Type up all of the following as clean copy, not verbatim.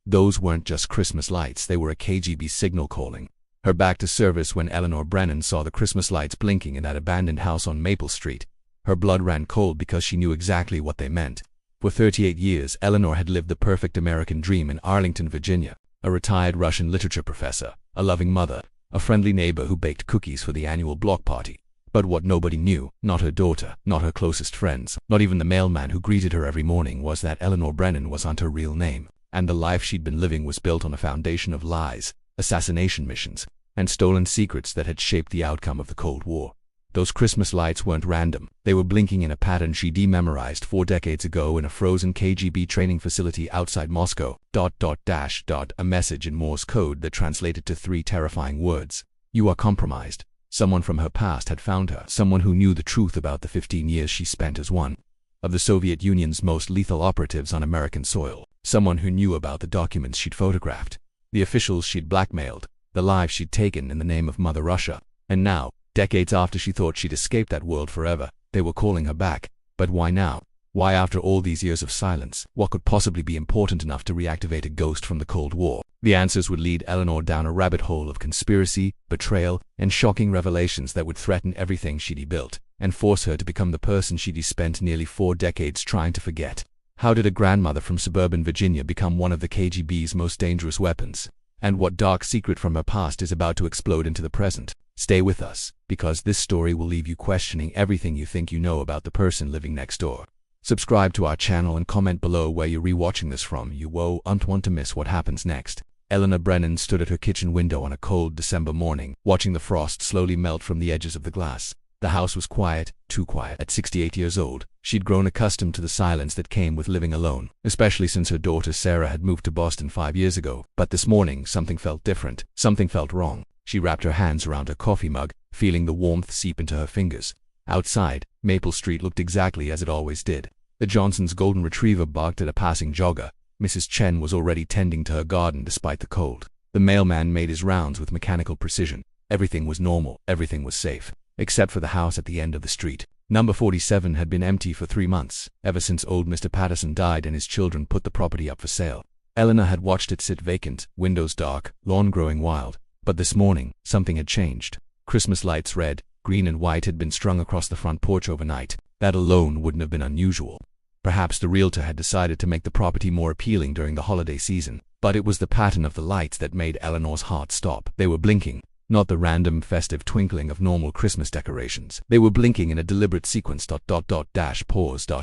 Those weren't just Christmas lights, they were a KGB signal calling her back to service. When Eleanor Brennan saw the Christmas lights blinking in that abandoned house on Maple Street, her blood ran cold because she knew exactly what they meant. For 38 years, Eleanor had lived the perfect American dream in Arlington, Virginia. A retired Russian literature professor, a loving mother, a friendly neighbor who baked cookies for the annual block party. But what nobody knew, not her daughter, not her closest friends, not even the mailman who greeted her every morning, was that Eleanor Brennan wasn't her real name, and the life she'd been living was built on a foundation of lies, assassination missions, and stolen secrets that had shaped the outcome of the Cold War. Those Christmas lights weren't random. They were blinking in a pattern she dememorized 4 decades ago in a frozen KGB training facility outside Moscow. A message in Morse code that translated to 3 terrifying words. You are compromised. Someone from her past had found her, someone who knew the truth about the 15 years she spent as one of the Soviet Union's most lethal operatives on American soil. Someone who knew about the documents she'd photographed, the officials she'd blackmailed, the lives she'd taken in the name of Mother Russia. And now, decades after she thought she'd escaped that world forever, they were calling her back. But why now? Why, after all these years of silence? What could possibly be important enough to reactivate a ghost from the Cold War? The answers would lead Eleanor down a rabbit hole of conspiracy, betrayal, and shocking revelations that would threaten everything she'd built, and force her to become the person she'd spent nearly 4 decades trying to forget. How did a grandmother from suburban Virginia become one of the KGB's most dangerous weapons? And what dark secret from her past is about to explode into the present? Stay with us, because this story will leave you questioning everything you think you know about the person living next door. Subscribe to our channel and comment below where you're rewatching this from. You won't want to miss what happens next. Eleanor Brennan stood at her kitchen window on a cold December morning, watching the frost slowly melt from the edges of the glass. The house was quiet, too quiet. At 68 years old, she'd grown accustomed to the silence that came with living alone, especially since her daughter Sarah had moved to Boston 5 years ago. But this morning, something felt different. Something felt wrong. She wrapped her hands around her coffee mug, feeling the warmth seep into her fingers. Outside, Maple Street looked exactly as it always did. The Johnsons' golden retriever barked at a passing jogger. Mrs. Chen was already tending to her garden despite the cold. The mailman made his rounds with mechanical precision. Everything was normal, everything was safe, except for the house at the end of the street. Number 47 had been empty for 3 months, ever since old Mr. Patterson died and his children put the property up for sale. Eleanor had watched it sit vacant, windows dark, lawn growing wild. But this morning, something had changed. Christmas lights, red, green and white, had been strung across the front porch overnight. That alone wouldn't have been unusual. Perhaps the realtor had decided to make the property more appealing during the holiday season. But it was the pattern of the lights that made Eleanor's heart stop. They were blinking, not the random festive twinkling of normal Christmas decorations. They were blinking in a deliberate sequence. Pause.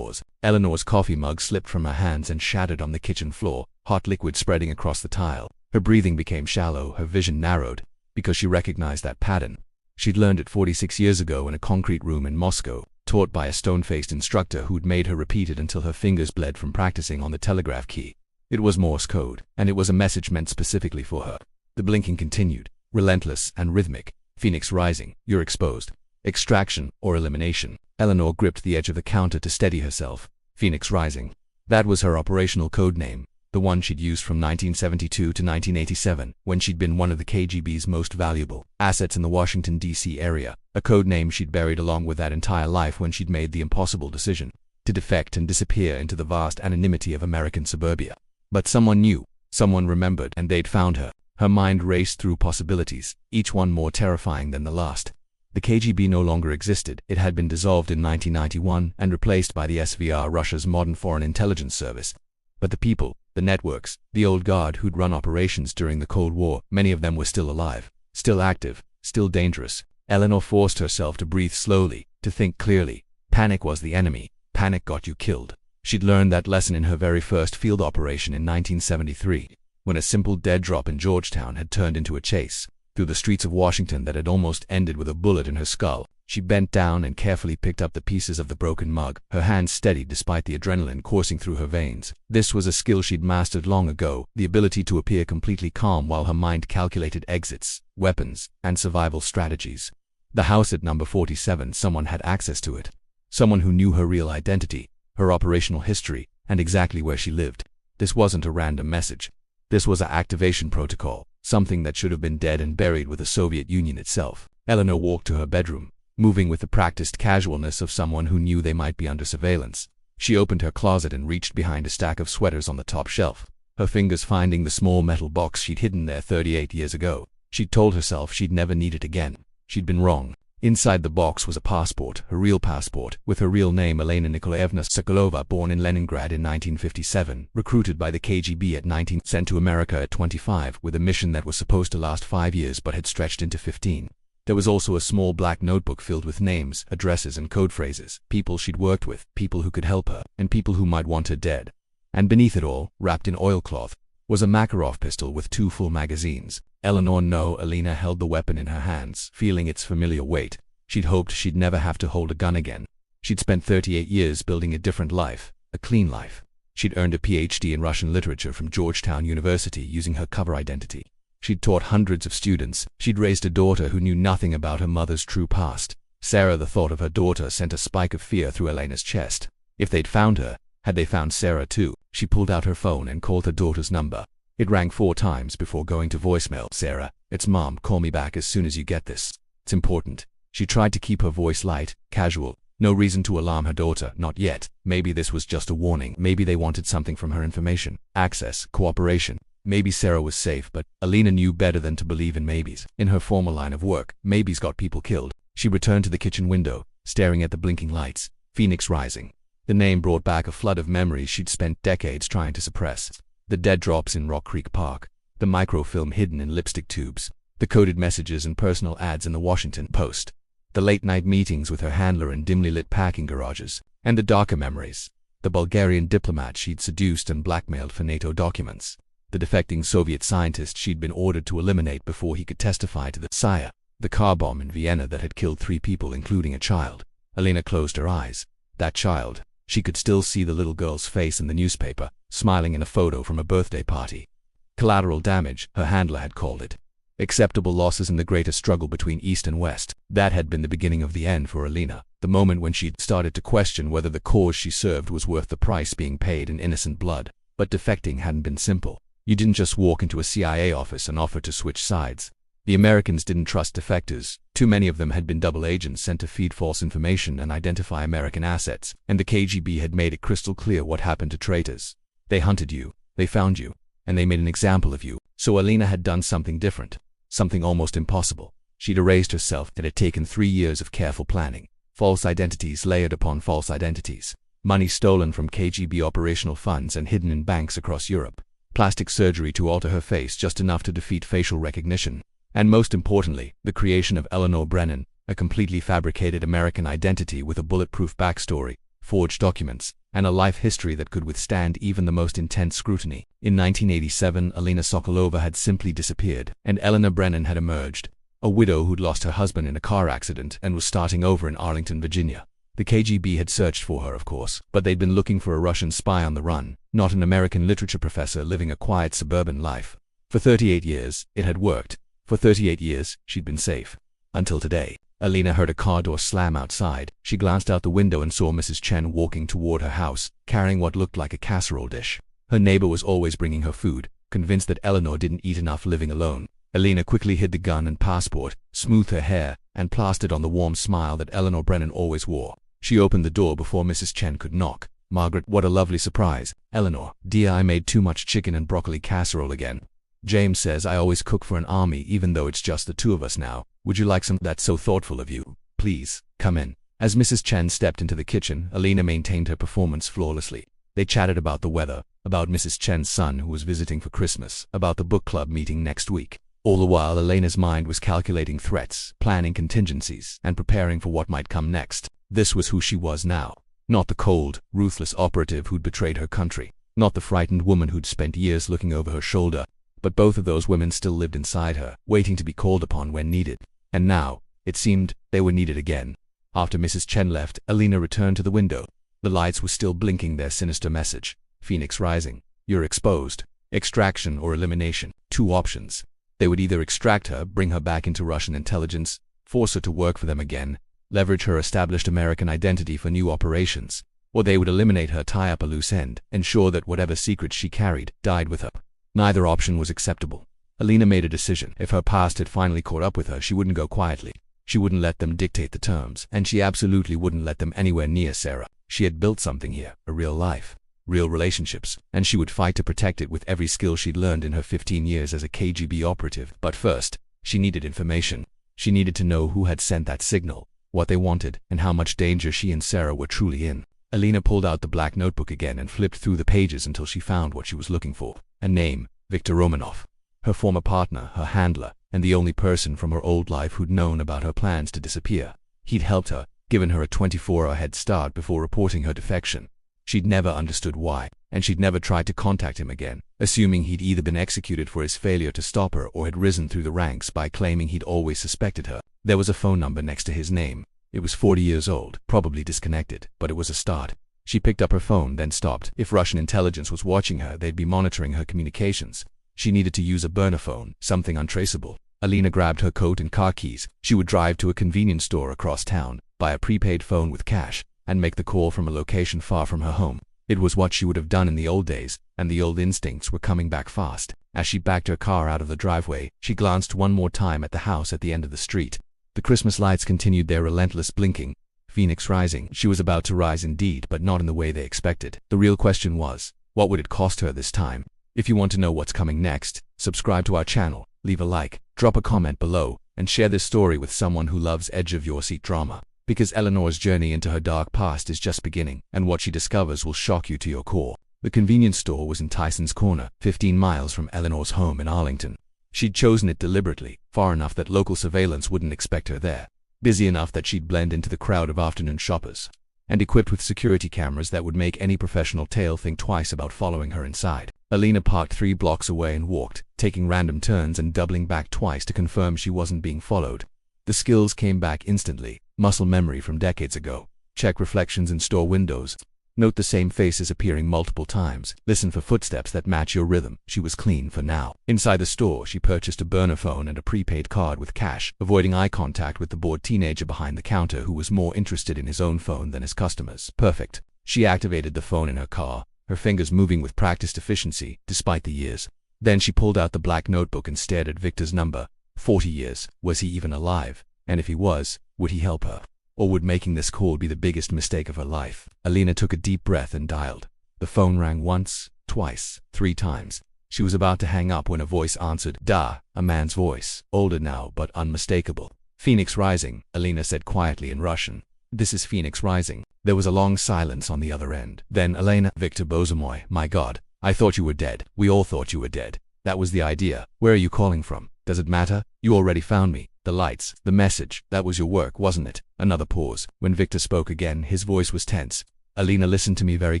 Eleanor's coffee mug slipped from her hands and shattered on the kitchen floor, hot liquid spreading across the tile. Her breathing became shallow, her vision narrowed, because she recognized that pattern. She'd learned it 46 years ago in a concrete room in Moscow, taught by a stone-faced instructor who'd made her repeat it until her fingers bled from practicing on the telegraph key. It was Morse code, and it was a message meant specifically for her. The blinking continued, relentless and rhythmic. Phoenix rising, you're exposed. Extraction or elimination. Eleanor gripped the edge of the counter to steady herself. Phoenix rising. That was her operational code name. The one she'd used from 1972 to 1987, when she'd been one of the KGB's most valuable assets in the Washington, D.C. area, a code name she'd buried along with that entire life when she'd made the impossible decision to defect and disappear into the vast anonymity of American suburbia. But someone knew, someone remembered, and they'd found her. Her mind raced through possibilities, each one more terrifying than the last. The KGB no longer existed. It had been dissolved in 1991 and replaced by the SVR, Russia's modern foreign intelligence service. But the people, the networks, the old guard who'd run operations during the Cold War, many of them were still alive, still active, still dangerous. Eleanor forced herself to breathe slowly, to think clearly. Panic was the enemy. Panic got you killed. She'd learned that lesson in her very first field operation in 1973, when a simple dead drop in Georgetown had turned into a chase through the streets of Washington that had almost ended with a bullet in her skull. She bent down and carefully picked up the pieces of the broken mug, her hands steady despite the adrenaline coursing through her veins. This was a skill she'd mastered long ago, the ability to appear completely calm while her mind calculated exits, weapons, and survival strategies. The house at number 47, someone had access to it. Someone who knew her real identity, her operational history, and exactly where she lived. This wasn't a random message. This was an activation protocol, something that should have been dead and buried with the Soviet Union itself. Eleanor walked to her bedroom, moving with the practiced casualness of someone who knew they might be under surveillance. She opened her closet and reached behind a stack of sweaters on the top shelf. her fingers finding the small metal box she'd hidden there 38 years ago. She'd told herself she'd never need it again. She'd been wrong. Inside the box was a passport, her real passport, with her real name Elena Nikolaevna Sokolova, born in Leningrad in 1957, recruited by the KGB at 19, sent to America at 25, with a mission that was supposed to last 5 years but had stretched into 15. There was also a small black notebook filled with names, addresses, and code phrases, people she'd worked with, people who could help her, and people who might want her dead. And beneath it all, wrapped in oilcloth, was a Makarov pistol with 2 full magazines. Elena held the weapon in her hands, feeling its familiar weight. She'd hoped she'd never have to hold a gun again. She'd spent 38 years building a different life, a clean life. She'd earned a PhD in Russian literature from Georgetown University using her cover identity. She'd taught hundreds of students. She'd raised a daughter who knew nothing about her mother's true past. Sarah, the thought of her daughter sent a spike of fear through Elena's chest. If they'd found her, had they found Sarah too? She pulled out her phone and called her daughter's number. It rang 4 times before going to voicemail. "Sarah, it's Mom. Call me back as soon as you get this. It's important." She tried to keep her voice light, casual. No reason to alarm her daughter, not yet. Maybe this was just a warning. Maybe they wanted something from her: information, access, cooperation. Maybe Sarah was safe, but Elena knew better than to believe in maybes. In her former line of work, maybes got people killed. She returned to the kitchen window, staring at the blinking lights. Phoenix Rising. The name brought back a flood of memories she'd spent decades trying to suppress. The dead drops in Rock Creek Park, the microfilm hidden in lipstick tubes, the coded messages and personal ads in the Washington Post, the late-night meetings with her handler in dimly lit packing garages, and the darker memories, the Bulgarian diplomat she'd seduced and blackmailed for NATO documents, the defecting Soviet scientist she'd been ordered to eliminate before he could testify to the Saya, the car bomb in Vienna that had killed 3 people including a child. Elena closed her eyes. That child. She could still see the little girl's face in the newspaper, smiling in a photo from a birthday party. Collateral damage, her handler had called it. Acceptable losses in the greater struggle between East and West. That had been the beginning of the end for Elena, the moment when she'd started to question whether the cause she served was worth the price being paid in innocent blood. But defecting hadn't been simple. You didn't just walk into a CIA office and offer to switch sides. The Americans didn't trust defectors. Too many of them had been double agents sent to feed false information and identify American assets, and the KGB had made it crystal clear what happened to traitors. They hunted you, they found you, and they made an example of you. So Elena had done something different, something almost impossible. She'd erased herself. It had taken 3 years of careful planning, false identities layered upon false identities, money stolen from KGB operational funds and hidden in banks across Europe, plastic surgery to alter her face just enough to defeat facial recognition. And most importantly, the creation of Eleanor Brennan, a completely fabricated American identity with a bulletproof backstory, forged documents, and a life history that could withstand even the most intense scrutiny. In 1987, Elena Sokolova had simply disappeared, and Eleanor Brennan had emerged, a widow who'd lost her husband in a car accident and was starting over in Arlington, Virginia. The KGB had searched for her, of course, but they'd been looking for a Russian spy on the run, not an American literature professor living a quiet suburban life. For 38 years, it had worked. For 38 years, she'd been safe. Until today. Elena heard a car door slam outside. She glanced out the window and saw Mrs. Chen walking toward her house, carrying what looked like a casserole dish. Her neighbor was always bringing her food, convinced that Eleanor didn't eat enough living alone. Elena quickly hid the gun and passport, smoothed her hair, and plastered on the warm smile that Eleanor Brennan always wore. She opened the door before Mrs. Chen could knock. "Margaret, what a lovely surprise." "Eleanor, dear, I made too much chicken and broccoli casserole again. James says I always cook for an army even though it's just the 2 of us now. Would you like some? That's so thoughtful of you. Please, come in." As Mrs. Chen stepped into the kitchen, Elena maintained her performance flawlessly. They chatted about the weather, about Mrs. Chen's son who was visiting for Christmas, about the book club meeting next week. All the while, Elena's mind was calculating threats, planning contingencies, and preparing for what might come next. This was who she was now. Not the cold, ruthless operative who'd betrayed her country. Not the frightened woman who'd spent years looking over her shoulder. But both of those women still lived inside her, waiting to be called upon when needed. And now, it seemed, they were needed again. After Mrs. Chen left, Elena returned to the window. The lights were still blinking their sinister message. Phoenix Rising. You're exposed. Extraction or elimination. 2 options. They would either extract her, bring her back into Russian intelligence, force her to work for them again, leverage her established American identity for new operations, or they would eliminate her, tie up a loose end, ensure that whatever secrets she carried died with her. Neither option was acceptable. Elena made a decision. If her past had finally caught up with her, she wouldn't go quietly. She wouldn't let them dictate the terms, and she absolutely wouldn't let them anywhere near Sarah. She had built something here, a real life. real relationships, and she would fight to protect it with every skill she'd learned in her 15 years as a KGB operative. But first, she needed information. She needed to know who had sent that signal, what they wanted, and how much danger she and Sarah were truly in. Alina pulled out the black notebook again and flipped through the pages until she found what she was looking for. A name, Viktor Romanov. Her former partner, her handler, and the only person from her old life who'd known about her plans to disappear. He'd helped her, given her a 24-hour head start before reporting her defection. She'd never understood why, and she'd never tried to contact him again, assuming he'd either been executed for his failure to stop her or had risen through the ranks by claiming he'd always suspected her. There was a phone number next to his name. It was 40 years old, probably disconnected, but it was a start. She picked up her phone, then stopped. If Russian intelligence was watching her, they'd be monitoring her communications. She needed to use a burner phone, something untraceable. Alina grabbed her coat and car keys. She would drive to a convenience store across town, buy a prepaid phone with cash, and make the call from a location far from her home. It was what she would have done in the old days, and the old instincts were coming back fast. As she backed her car out of the driveway, she glanced one more time at the house at the end of the street. The Christmas lights continued their relentless blinking. Phoenix rising. She was about to rise indeed, but not in the way they expected. The real question was, what would it cost her this time? If you want to know what's coming next, subscribe to our channel, leave a like, drop a comment below, and share this story with someone who loves edge-of-your-seat drama. Because Eleanor's journey into her dark past is just beginning, and what she discovers will shock you to your core. The convenience store was in Tyson's Corner, 15 miles from Eleanor's home in Arlington. She'd chosen it deliberately, far enough that local surveillance wouldn't expect her there, busy enough that she'd blend into the crowd of afternoon shoppers, and equipped with security cameras that would make any professional tail think twice about following her inside. Alina parked 3 blocks away and walked, taking random turns and doubling back twice to confirm she wasn't being followed. The skills came back instantly, muscle memory from decades ago. Check reflections in store windows. Note the same faces appearing multiple times. Listen for footsteps that match your rhythm. She was clean for now. Inside the store, she purchased a burner phone and a prepaid card with cash, avoiding eye contact with the bored teenager behind the counter who was more interested in his own phone than his customers. Perfect. She activated the phone in her car, her fingers moving with practiced efficiency, despite the years. Then she pulled out the black notebook and stared at Victor's number. 40 years. Was he even alive? And if he was, would he help her? Or would making this call be the biggest mistake of her life? Alina took a deep breath and dialed. The phone rang once, twice, 3 times. She was about to hang up when a voice answered. Da, a man's voice, older now but unmistakable. Phoenix Rising, Alina said quietly in Russian. This is Phoenix Rising. There was a long silence on the other end. Then Elena, Victor Bozomoy, my God, I thought you were dead. We all thought you were dead. That was the idea. Where are you calling from? Does it matter? You already found me. The lights, the message, that was your work, wasn't it? Another pause. When Victor spoke again, his voice was tense. Alina, listened to me very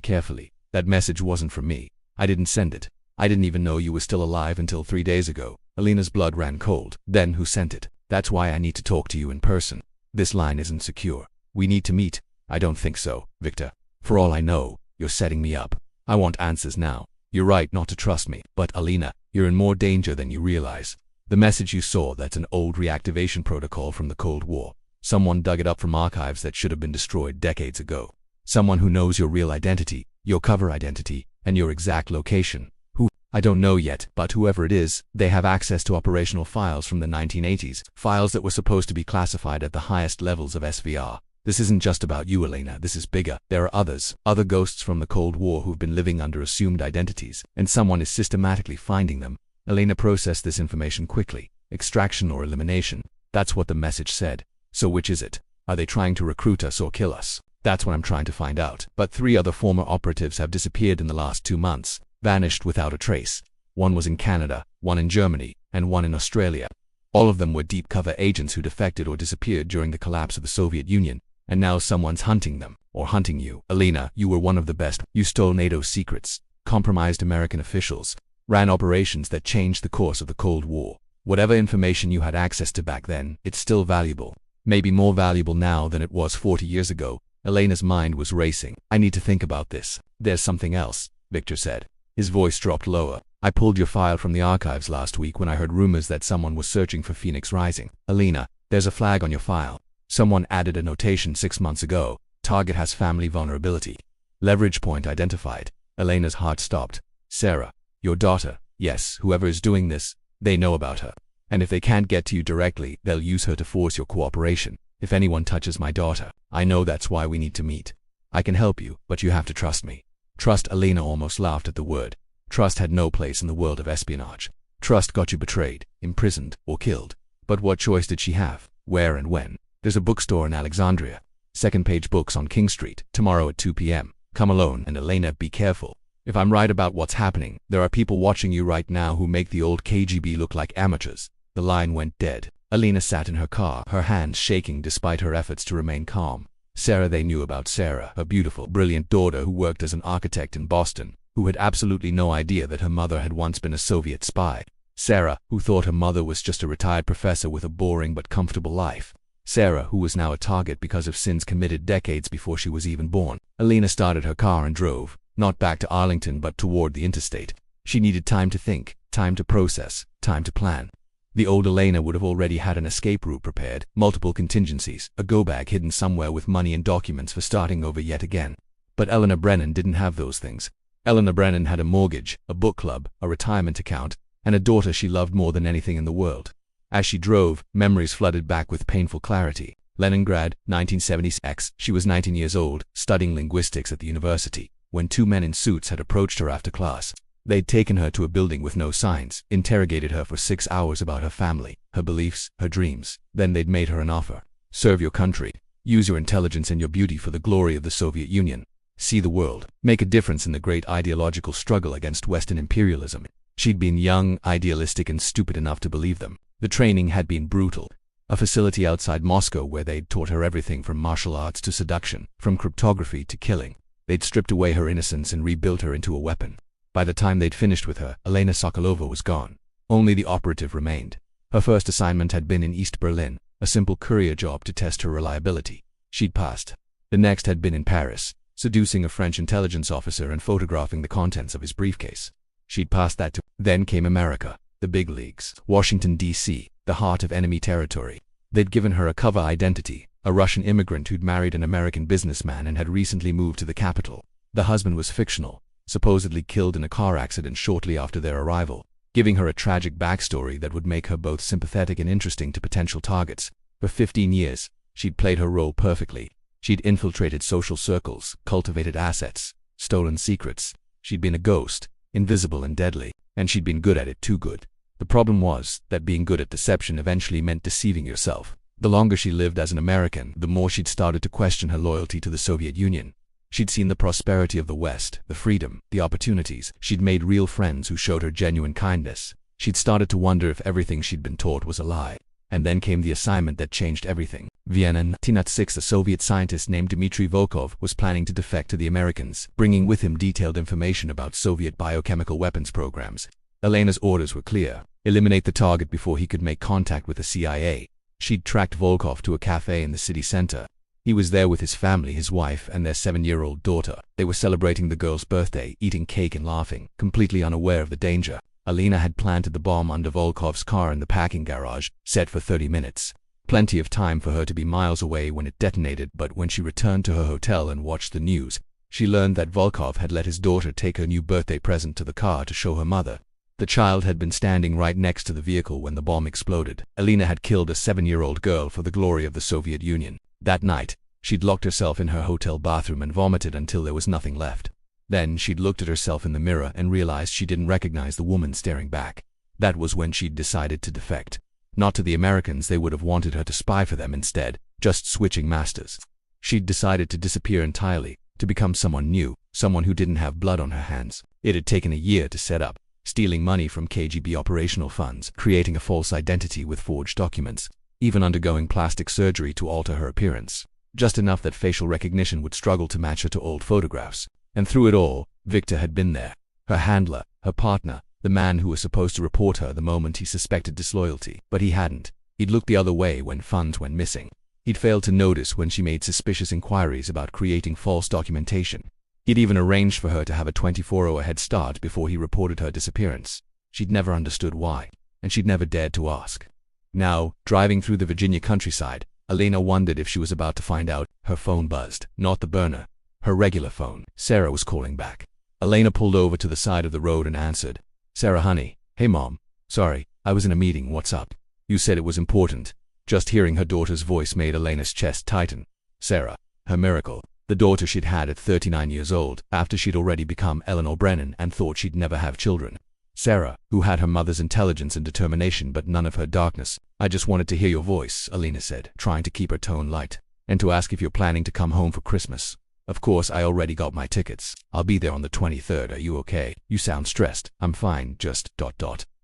carefully. That message wasn't from me. I didn't send it. I didn't even know you were still alive until 3 days ago. Alina's blood ran cold. Then who sent it? That's why I need to talk to you in person. This line isn't secure. We need to meet. I don't think so, Victor. For all I know, you're setting me up. I want answers now. You're right not to trust me. But Alina, you're in more danger than you realize. The message you saw, that's an old reactivation protocol from the Cold War. Someone dug it up from archives that should have been destroyed decades ago. Someone who knows your real identity, your cover identity, and your exact location. Who? I don't know yet, but whoever it is, they have access to operational files from the 1980s, files that were supposed to be classified at the highest levels of SVR. This isn't just about you, Elena, this is bigger. There are others, other ghosts from the Cold War who've been living under assumed identities, and someone is systematically finding them. Elena processed this information quickly. Extraction or elimination. That's what the message said. So which is it? Are they trying to recruit us or kill us? That's what I'm trying to find out. But 3 other former operatives have disappeared in the last 2 months, vanished without a trace. One was in Canada, one in Germany, and one in Australia. All of them were deep cover agents who defected or disappeared during the collapse of the Soviet Union, and now someone's hunting them, or hunting you. Alina, you were one of the best. You stole NATO's secrets, compromised American officials, ran operations that changed the course of the Cold War. Whatever information you had access to back then, it's still valuable. Maybe more valuable now than it was 40 years ago. Elena's mind was racing. I need to think about this. There's something else, Victor said. His voice dropped lower. I pulled your file from the archives last week when I heard rumors that someone was searching for Phoenix Rising. Alina, there's a flag on your file. Someone added a notation 6 months ago. Target has family vulnerability. Leverage point identified. Elena's heart stopped. Sarah. Your daughter. Yes, whoever is doing this, they know about her. And if they can't get to you directly, they'll use her to force your cooperation. If anyone touches my daughter, I know that's why we need to meet. I can help you, but you have to trust me. Trust. Elena almost laughed at the word. Trust had no place in the world of espionage. Trust got you betrayed, imprisoned, or killed. But what choice did she have? Where and when? There's a bookstore in Alexandria. Second Page Books on King Street, tomorrow at 2 p.m. Come alone, and Elena, be careful. If I'm right about what's happening, there are people watching you right now who make the old KGB look like amateurs. The line went dead. Elena sat in her car, her hands shaking despite her efforts to remain calm. Sarah. They knew about Sarah, her beautiful, brilliant daughter who worked as an architect in Boston, who had absolutely no idea that her mother had once been a Soviet spy. Sarah, who thought her mother was just a retired professor with a boring but comfortable life. Sarah, who was now a target because of sins committed decades before she was even born. Elena started her car and drove, not back to Arlington but toward the interstate. She needed time to think, time to process, time to plan. The old Elena would have already had an escape route prepared, multiple contingencies, a go-bag hidden somewhere with money and documents for starting over yet again. But Eleanor Brennan didn't have those things. Eleanor Brennan had a mortgage, a book club, a retirement account, and a daughter she loved more than anything in the world. As she drove, memories flooded back with painful clarity. Leningrad, 1976. She was 19 years old, studying linguistics at the university, when two men in suits had approached her after class. They'd taken her to a building with no signs, interrogated her for 6 hours about her family, her beliefs, her dreams. Then they'd made her an offer. Serve your country. Use your intelligence and your beauty for the glory of the Soviet Union. See the world. Make a difference in the great ideological struggle against Western imperialism. She'd been young, idealistic, and stupid enough to believe them. The training had been brutal. A facility outside Moscow where they'd taught her everything from martial arts to seduction, from cryptography to killing. They'd stripped away her innocence and rebuilt her into a weapon. By the time they'd finished with her, Elena Sokolova was gone. Only the operative remained. Her first assignment had been in East Berlin, a simple courier job to test her reliability. She'd passed. The next had been in Paris, seducing a French intelligence officer and photographing the contents of his briefcase. She'd passed that too. Then came America, the big leagues, Washington, D.C., the heart of enemy territory. They'd given her a cover identity, a Russian immigrant who'd married an American businessman and had recently moved to the capital. The husband was fictional, supposedly killed in a car accident shortly after their arrival, giving her a tragic backstory that would make her both sympathetic and interesting to potential targets. For 15 years, she'd played her role perfectly. She'd infiltrated social circles, cultivated assets, stolen secrets. She'd been a ghost, invisible and deadly, and she'd been good at it, too good. The problem was that being good at deception eventually meant deceiving yourself. The longer she lived as an American, the more she'd started to question her loyalty to the Soviet Union. She'd seen the prosperity of the West, the freedom, the opportunities. She'd made real friends who showed her genuine kindness. She'd started to wonder if everything she'd been taught was a lie. And then came the assignment that changed everything. Vienna, 1906. A Soviet scientist named Dmitry Volkov was planning to defect to the Americans, bringing with him detailed information about Soviet biochemical weapons programs. Elena's orders were clear. Eliminate the target before he could make contact with the CIA. She'd tracked Volkov to a cafe in the city center. He was there with his family, his wife, and their 7-year-old daughter. They were celebrating the girl's birthday, eating cake and laughing, completely unaware of the danger. Elena had planted the bomb under Volkov's car in the parking garage, set for 30 minutes. Plenty of time for her to be miles away when it detonated, but when she returned to her hotel and watched the news, she learned that Volkov had let his daughter take her new birthday present to the car to show her mother. The child had been standing right next to the vehicle when the bomb exploded. Elena had killed a 7-year-old girl for the glory of the Soviet Union. That night, she'd locked herself in her hotel bathroom and vomited until there was nothing left. Then she'd looked at herself in the mirror and realized she didn't recognize the woman staring back. That was when she'd decided to defect. Not to the Americans, they would have wanted her to spy for them instead, just switching masters. She'd decided to disappear entirely, to become someone new, someone who didn't have blood on her hands. It had taken a year to set up, stealing money from KGB operational funds, creating a false identity with forged documents, even undergoing plastic surgery to alter her appearance. Just enough that facial recognition would struggle to match her to old photographs. And through it all, Victor had been there. Her handler, her partner, the man who was supposed to report her the moment he suspected disloyalty. But he hadn't. He'd looked the other way when funds went missing. He'd failed to notice when she made suspicious inquiries about creating false documentation. He'd even arranged for her to have a 24-hour head start before he reported her disappearance. She'd never understood why, and she'd never dared to ask. Now, driving through the Virginia countryside, Elena wondered if she was about to find out. Her phone buzzed, not the burner, her regular phone. Sarah was calling back. Elena pulled over to the side of the road and answered. Sarah, honey. Hey, Mom. Sorry, I was in a meeting. What's up? You said it was important. Just hearing her daughter's voice made Elena's chest tighten. Sarah, her miracle. The daughter she'd had at 39 years old, after she'd already become Eleanor Brennan and thought she'd never have children. Sarah, who had her mother's intelligence and determination but none of her darkness. "I just wanted to hear your voice," Alina said, trying to keep her tone light, "and to ask if you're planning to come home for Christmas. Of course, I already got my tickets. I'll be there on the 23rd. Are you okay? You sound stressed." "I'm fine, just ...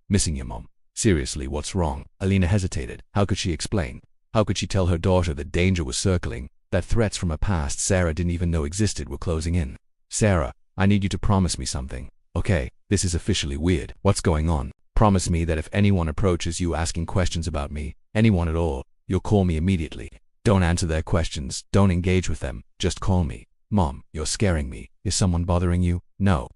missing your mom." "Seriously, what's wrong?" Alina hesitated. How could she explain? How could she tell her daughter that danger was circling, that threats from a past Sarah didn't even know existed were closing in? "Sarah, I need you to promise me something." "Okay, this is officially weird. What's going on?" "Promise me that if anyone approaches you asking questions about me, anyone at all, you'll call me immediately. Don't answer their questions, don't engage with them, just call me." "Mom, you're scaring me. Is someone bothering you?" No,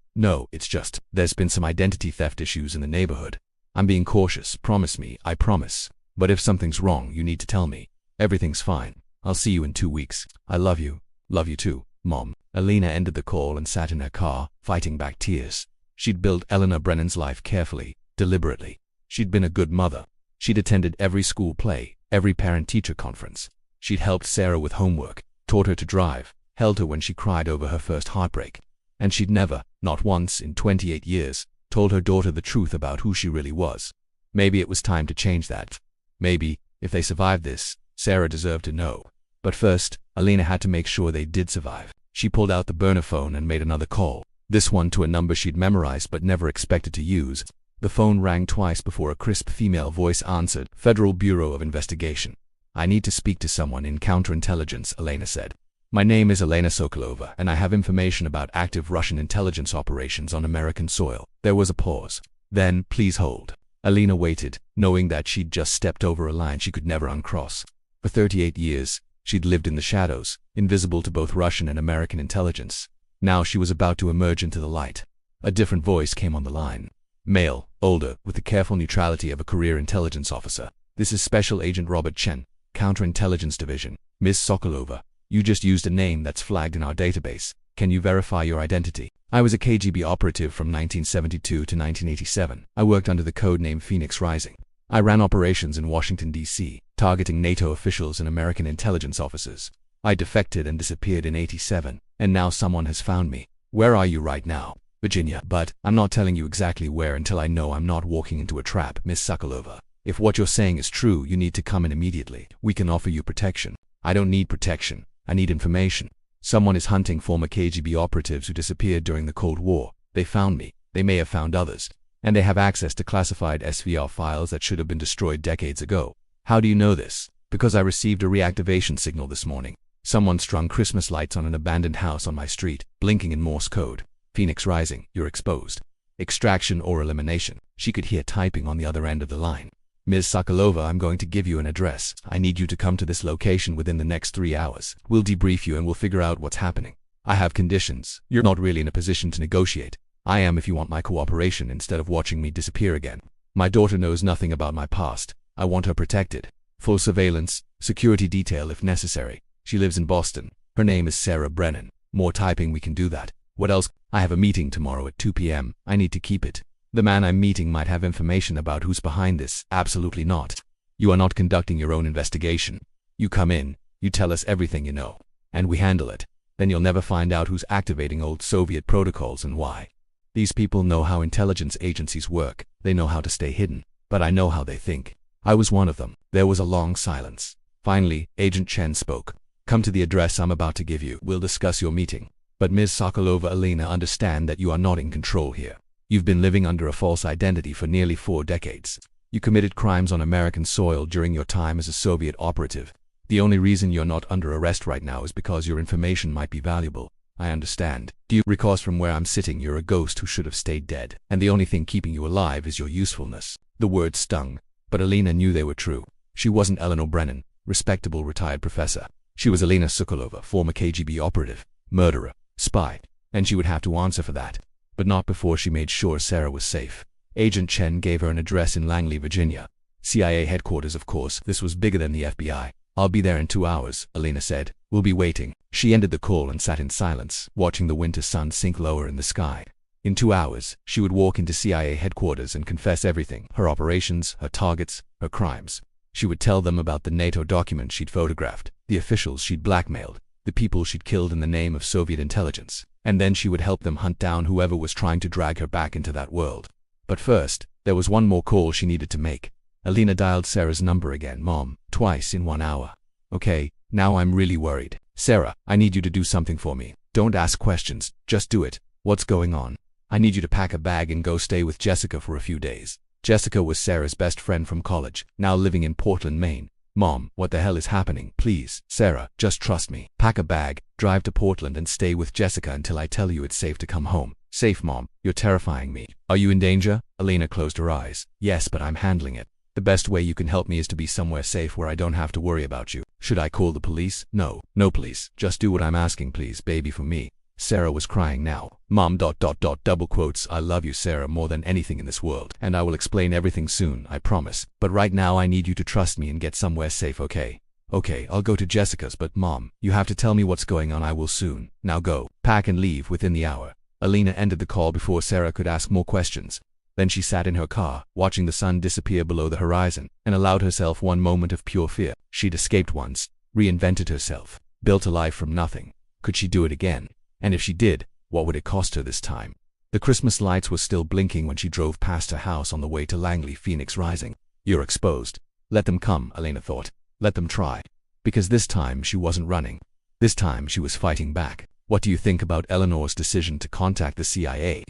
it's just, there's been some identity theft issues in the neighborhood. I'm being cautious, promise me, I promise. But if something's wrong, you need to tell me." "Everything's fine. I'll see you in 2 weeks. I love you." "Love you too, Mom." Alina ended the call and sat in her car, fighting back tears. She'd built Eleanor Brennan's life carefully, deliberately. She'd been a good mother. She'd attended every school play, every parent-teacher conference. She'd helped Sarah with homework, taught her to drive, held her when she cried over her first heartbreak. And she'd never, not once in 28 years, told her daughter the truth about who she really was. Maybe it was time to change that. Maybe, if they survived this, Sarah deserved to know. But first, Alina had to make sure they did survive. She pulled out the burner phone and made another call, this one to a number she'd memorized but never expected to use. The phone rang twice before a crisp female voice answered. "Federal Bureau of Investigation. I need to speak to someone in counterintelligence," Alina said. "My name is Elena Sokolova, and I have information about active Russian intelligence operations on American soil." There was a pause. Then, "Please hold." Alina waited, knowing that she'd just stepped over a line she could never uncross. For 38 years, she'd lived in the shadows, invisible to both Russian and American intelligence. Now she was about to emerge into the light. A different voice came on the line. Male, older, with the careful neutrality of a career intelligence officer. "This is Special Agent Robert Chen, Counterintelligence Division. Ms. Sokolova, you just used a name that's flagged in our database. Can you verify your identity?" "I was a KGB operative from 1972 to 1987. I worked under the code name Phoenix Rising. I ran operations in Washington, D.C., targeting NATO officials and American intelligence officers. I defected and disappeared in '87, and now someone has found me." "Where are you right now?" "Virginia, but I'm not telling you exactly where until I know I'm not walking into a trap, Miss Sokolova. If what you're saying is true, you need to come in immediately. We can offer you protection." "I don't need protection. I need information. Someone is hunting former KGB operatives who disappeared during the Cold War. They found me. They may have found others. And they have access to classified SVR files that should have been destroyed decades ago." "How do you know this?" "Because I received a reactivation signal this morning. Someone strung Christmas lights on an abandoned house on my street, blinking in Morse code. Phoenix Rising, you're exposed. Extraction or elimination." She could hear typing on the other end of the line. "Ms. Sokolova, I'm going to give you an address. I need you to come to this location within the next 3 hours. We'll debrief you and we'll figure out what's happening. I have conditions. You're not really in a position to negotiate. I am if you want my cooperation instead of watching me disappear again. My daughter knows nothing about my past. I want her protected. Full surveillance, security detail if necessary. She lives in Boston. Her name is Sarah Brennan. More typing, we can do that. What else? I have a meeting tomorrow at 2 p.m. I need to keep it. The man I'm meeting might have information about who's behind this." "Absolutely not. You are not conducting your own investigation. You come in, you tell us everything you know, and we handle it. Then you'll never find out who's activating old Soviet protocols and why. These people know how intelligence agencies work. They know how to stay hidden. But I know how they think. I was one of them." There was a long silence. Finally, Agent Chen spoke. "Come to the address I'm about to give you. We'll discuss your meeting. But Ms. Sokolova, Alina, understand that you are not in control here. You've been living under a false identity for nearly 4 decades. You committed crimes on American soil during your time as a Soviet operative. The only reason you're not under arrest right now is because your information might be valuable. I understand. Do you recall from where I'm sitting, you're a ghost who should have stayed dead, and the only thing keeping you alive is your usefulness." The words stung, but Alina knew they were true. She wasn't Eleanor Brennan, respectable retired professor. She was Elena Sokolova, former KGB operative, murderer, spy, and she would have to answer for that. But not before she made sure Sarah was safe. Agent Chen gave her an address in Langley, Virginia. CIA headquarters, of course. This was bigger than the FBI. "I'll be there in 2 hours, Alina said. "We'll be waiting." She ended the call and sat in silence, watching the winter sun sink lower in the sky. In 2 hours, she would walk into CIA headquarters and confess everything: her operations, her targets, her crimes. She would tell them about the NATO document she'd photographed, the officials she'd blackmailed, the people she'd killed in the name of Soviet intelligence, and then she would help them hunt down whoever was trying to drag her back into that world. But first, there was one more call she needed to make. Alina dialed Sarah's number again. Mom, twice in 1 hour. Okay, now I'm really worried. Sarah, I need you to do something for me. Don't ask questions, just do it. What's going on? I need you to pack a bag and go stay with Jessica for a few days. Jessica was Sarah's best friend from college, now living in Portland, Maine. Mom, what the hell is happening? Please, Sarah, just trust me. Pack a bag, drive to Portland and stay with Jessica until I tell you it's safe to come home. Safe, Mom. You're terrifying me. Are you in danger? Alina closed her eyes. Yes, but I'm handling it. The best way you can help me is to be somewhere safe where I don't have to worry about you. Should I call the police? No. No police. Just do what I'm asking, please, baby, for me. Sarah was crying now. Mom, double quotes, I love you, Sarah, more than anything in this world. And I will explain everything soon, I promise. But right now I need you to trust me and get somewhere safe, okay? Okay, I'll go to Jessica's, but Mom, you have to tell me what's going on. I will soon. Now go. Pack and leave within the hour. Alina ended the call before Sarah could ask more questions. Then she sat in her car, watching the sun disappear below the horizon, and allowed herself one moment of pure fear. She'd escaped once, reinvented herself, built a life from nothing. Could she do it again? And if she did, what would it cost her this time? The Christmas lights were still blinking when she drove past her house on the way to Langley, Phoenix Rising. You're exposed. Let them come, Alina thought. Let them try. Because this time she wasn't running. This time she was fighting back. What do you think about Eleanor's decision to contact the CIA?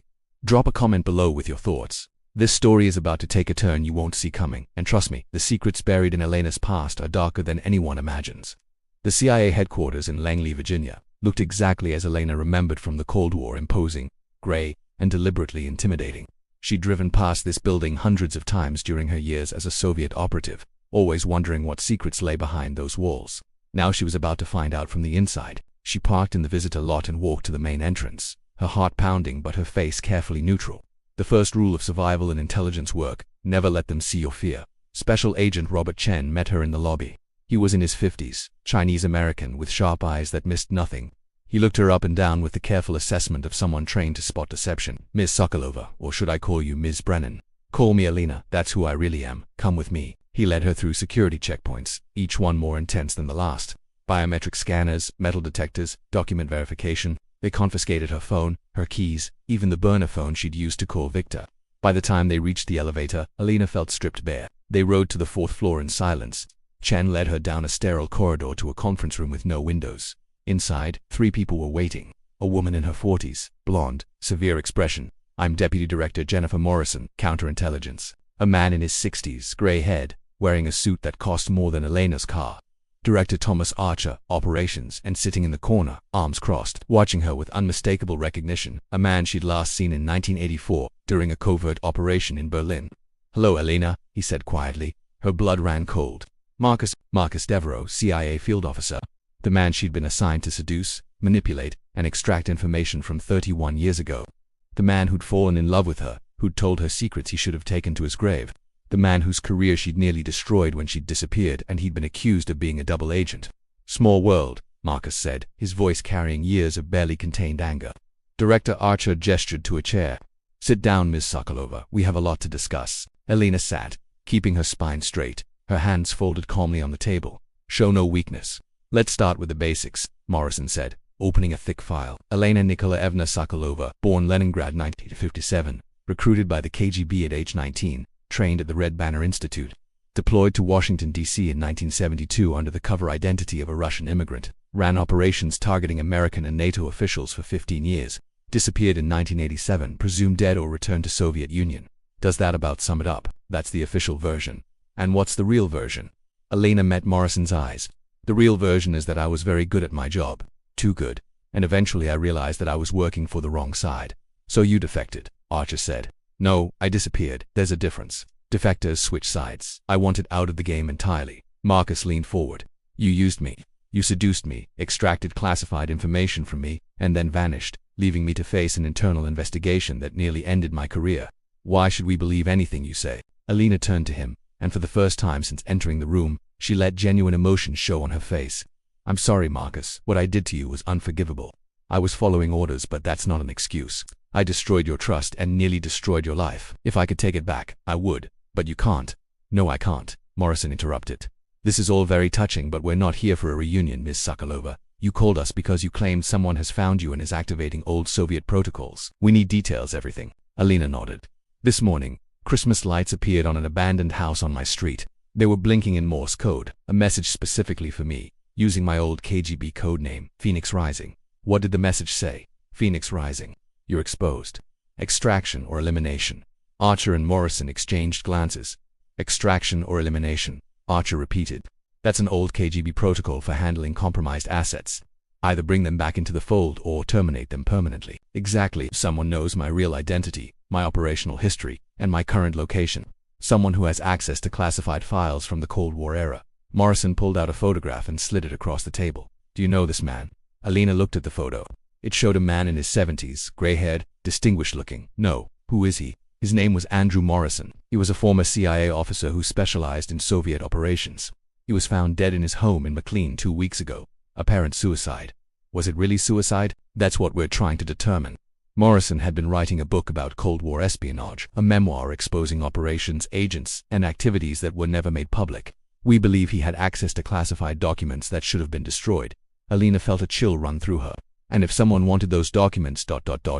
Drop a comment below with your thoughts. This story is about to take a turn you won't see coming, and trust me, the secrets buried in Elena's past are darker than anyone imagines. The CIA headquarters in Langley, Virginia, looked exactly as Elena remembered from the Cold War, imposing, gray, and deliberately intimidating. She'd driven past this building hundreds of times during her years as a Soviet operative, always wondering what secrets lay behind those walls. Now she was about to find out from the inside. She parked in the visitor lot and walked to the main entrance, her heart pounding but her face carefully neutral. The first rule of survival in intelligence work: never let them see your fear. Special Agent Robert Chen met her in the lobby. He was in his 50s, Chinese-American with sharp eyes that missed nothing. He looked her up and down with the careful assessment of someone trained to spot deception. Ms. Sokolova, or should I call you Ms. Brennan? Call me Alina, that's who I really am. Come with me. He led her through security checkpoints, each one more intense than the last. Biometric scanners, metal detectors, document verification. They confiscated her phone, her keys, even the burner phone she'd used to call Victor. By the time they reached the elevator, Alina felt stripped bare. They rode to the 4th floor in silence. Chen led her down a sterile corridor to a conference room with no windows. Inside, 3 people were waiting. A woman in her 40s, blonde, severe expression. I'm Deputy Director Jennifer Morrison, Counterintelligence. A man in his 60s, gray-haired, wearing a suit that cost more than Elena's car. Director Thomas Archer, Operations, and sitting in the corner, arms crossed, watching her with unmistakable recognition, a man she'd last seen in 1984, during a covert operation in Berlin. Hello, Elena, he said quietly. Her blood ran cold. Marcus Devereaux, CIA field officer. The man she'd been assigned to seduce, manipulate, and extract information from 31 years ago. The man who'd fallen in love with her, who'd told her secrets he should have taken to his grave. The man whose career she'd nearly destroyed when she'd disappeared and he'd been accused of being a double agent. Small world, Marcus said, his voice carrying years of barely contained anger. Director Archer gestured to a chair. Sit down, Ms. Sokolova, we have a lot to discuss. Elena sat, keeping her spine straight, her hands folded calmly on the table. Show no weakness. Let's start with the basics, Morrison said, opening a thick file. Elena Nikolaevna Sokolova, born Leningrad 1957, recruited by the KGB at age 19, trained at the Red Banner Institute, deployed to Washington, D.C. in 1972 under the cover identity of a Russian immigrant, ran operations targeting American and NATO officials for 15 years, disappeared in 1987, presumed dead or returned to Soviet Union. Does that about sum it up? That's the official version. And what's the real version? Elena met Morrison's eyes. The real version is that I was very good at my job. Too good. And eventually I realized that I was working for the wrong side. So you defected, Archer said. No, I disappeared. There's a difference. Defectors switch sides. I wanted out of the game entirely. Marcus leaned forward. You used me. You seduced me, extracted classified information from me, and then vanished, leaving me to face an internal investigation that nearly ended my career. Why should we believe anything you say? Elena turned to him, and for the first time since entering the room, she let genuine emotion show on her face. I'm sorry, Marcus. What I did to you was unforgivable. I was following orders, but that's not an excuse. I destroyed your trust and nearly destroyed your life. If I could take it back, I would. But you can't. No, I can't, Morrison interrupted. This is all very touching, but we're not here for a reunion, Ms. Sokolova. You called us because you claimed someone has found you and is activating old Soviet protocols. We need details, everything. Alina nodded. This morning, Christmas lights appeared on an abandoned house on my street. They were blinking in Morse code, a message specifically for me, using my old KGB code name, Phoenix Rising. What did the message say? Phoenix Rising. You're exposed. Extraction or elimination. Archer and Morrison exchanged glances. Extraction or elimination. Archer repeated. That's an old KGB protocol for handling compromised assets. Either bring them back into the fold or terminate them permanently. Exactly. Someone knows my real identity, my operational history, and my current location. Someone who has access to classified files from the Cold War era. Morrison pulled out a photograph and slid it across the table. Do you know this man? Alina looked at the photo. It showed a man in his 70s, gray-haired, distinguished looking. No. Who is he? His name was Andrew Morrison. He was a former CIA officer who specialized in Soviet operations. He was found dead in his home in McLean 2 weeks ago. Apparent suicide. Was it really suicide? That's what we're trying to determine. Morrison had been writing a book about Cold War espionage, a memoir exposing operations, agents, and activities that were never made public. We believe he had access to classified documents that should have been destroyed. Alina felt a chill run through her. And if someone wanted those documents,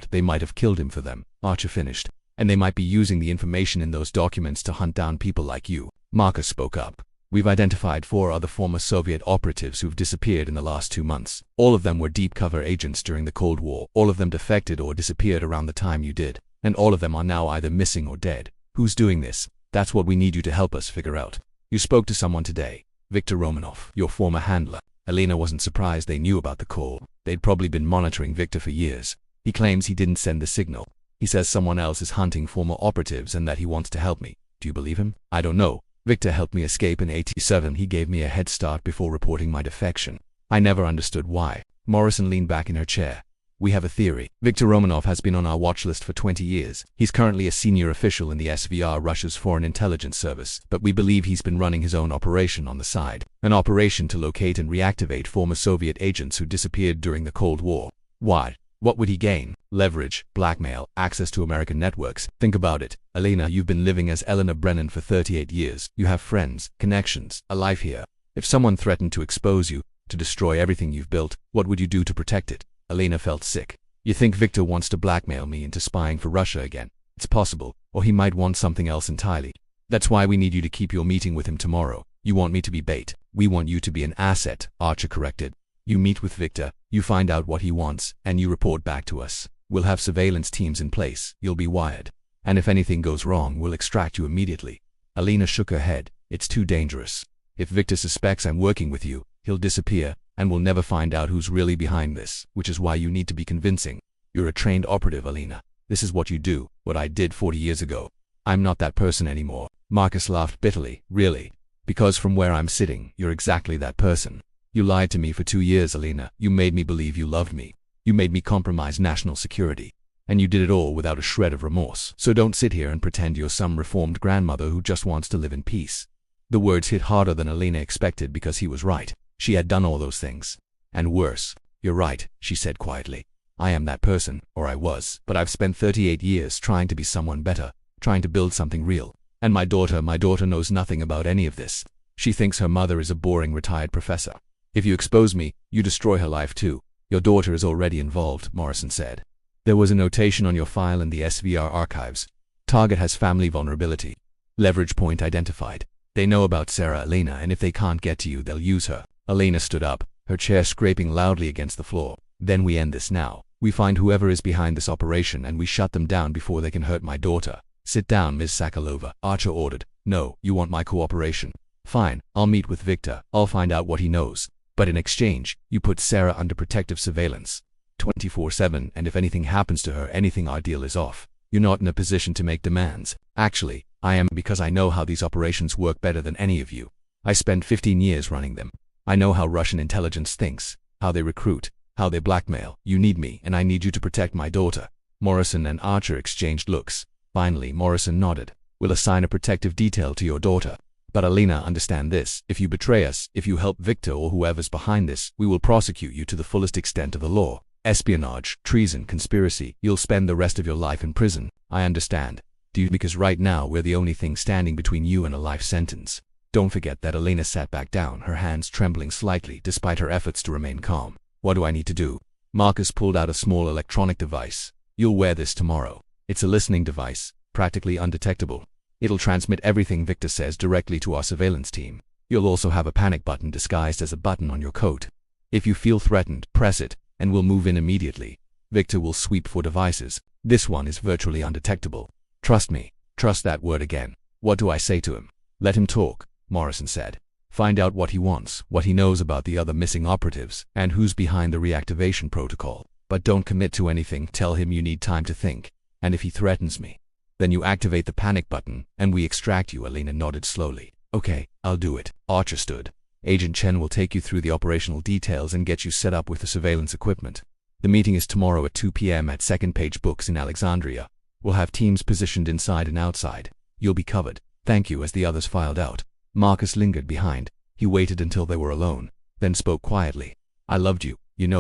they might have killed him for them, Archer finished. And they might be using the information in those documents to hunt down people like you. Marcus spoke up. We've identified 4 other former Soviet operatives who've disappeared in the last 2 months. All of them were deep cover agents during the Cold War. All of them defected or disappeared around the time you did. And all of them are now either missing or dead. Who's doing this? That's what we need you to help us figure out. You spoke to someone today. Viktor Romanov, your former handler. Alina wasn't surprised they knew about the call. They'd probably been monitoring Viktor for years. He claims he didn't send the signal. He says someone else is hunting former operatives and that he wants to help me. Do you believe him? I don't know. Viktor helped me escape in '87. He gave me a head start before reporting my defection. I never understood why. Morrison leaned back in her chair. We have a theory. Viktor Romanov has been on our watch list for 20 years. He's currently a senior official in the SVR, Russia's Foreign Intelligence Service, but we believe he's been running his own operation on the side. An operation to locate and reactivate former Soviet agents who disappeared during the Cold War. Why? What would he gain? Leverage, blackmail, access to American networks. Think about it. Alina, you've been living as Eleanor Brennan for 38 years. You have friends, connections, a life here. If someone threatened to expose you, to destroy everything you've built, what would you do to protect it? Alina felt sick. You think Viktor wants to blackmail me into spying for Russia again? It's possible, or he might want something else entirely. That's why we need you to keep your meeting with him tomorrow. You want me to be bait. We want you to be an asset, Archer corrected. You meet with Viktor, you find out what he wants, and you report back to us. We'll have surveillance teams in place, you'll be wired. And if anything goes wrong, we'll extract you immediately. Alina shook her head. It's too dangerous. If Viktor suspects I'm working with you, he'll disappear, and we'll never find out who's really behind this, which is why you need to be convincing. You're a trained operative, Alina. This is what you do, what I did 40 years ago. I'm not that person anymore. Marcus laughed bitterly. Really? Because from where I'm sitting, you're exactly that person. You lied to me for 2 years, Alina. You made me believe you loved me. You made me compromise national security. And you did it all without a shred of remorse. So don't sit here and pretend you're some reformed grandmother who just wants to live in peace. The words hit harder than Alina expected because he was right. She had done all those things. And worse. You're right, she said quietly. I am that person, or I was, but I've spent 38 years trying to be someone better, trying to build something real. And my daughter knows nothing about any of this. She thinks her mother is a boring retired professor. If you expose me, you destroy her life too. Your daughter is already involved, Morrison said. There was a notation on your file in the SVR archives. Target has family vulnerability. Leverage point identified. They know about Sarah Alina, and if they can't get to you, they'll use her. Alina stood up, her chair scraping loudly against the floor. Then we end this now. We find whoever is behind this operation and we shut them down before they can hurt my daughter. Sit down, Ms. Sakalova, Archer ordered. No, you want my cooperation. Fine, I'll meet with Viktor. I'll find out what he knows. But in exchange, you put Sarah under protective surveillance. 24/7, and if anything happens to her, anything our deal is off. You're not in a position to make demands. Actually, I am, because I know how these operations work better than any of you. I spent 15 years running them. I know how Russian intelligence thinks, how they recruit, how they blackmail. You need me, and I need you to protect my daughter. Morrison and Archer exchanged looks. Finally, Morrison nodded. We'll assign a protective detail to your daughter. But Alina, understand this. If you betray us, if you help Viktor or whoever's behind this, we will prosecute you to the fullest extent of the law. Espionage, treason, conspiracy. You'll spend the rest of your life in prison. I understand. Do you? Because right now we're the only thing standing between you and a life sentence. Don't forget that. Alina sat back down, her hands trembling slightly despite her efforts to remain calm. What do I need to do? Marcus pulled out a small electronic device. You'll wear this tomorrow. It's a listening device, practically undetectable. It'll transmit everything Victor says directly to our surveillance team. You'll also have a panic button disguised as a button on your coat. If you feel threatened, press it, and we'll move in immediately. Victor will sweep for devices. This one is virtually undetectable. Trust me. Trust that word again. What do I say to him? Let him talk, Morrison said. Find out what he wants, what he knows about the other missing operatives, and who's behind the reactivation protocol. But don't commit to anything. Tell him you need time to think. And if he threatens me, then you activate the panic button, and we extract you. Alina nodded slowly. Okay, I'll do it. Archer stood. Agent Chen will take you through the operational details and get you set up with the surveillance equipment. The meeting is tomorrow at 2 p.m. at Second Page Books in Alexandria. We'll have teams positioned inside and outside. You'll be covered. Thank you. As the others filed out, Marcus lingered behind. He waited until they were alone, then spoke quietly. I loved you,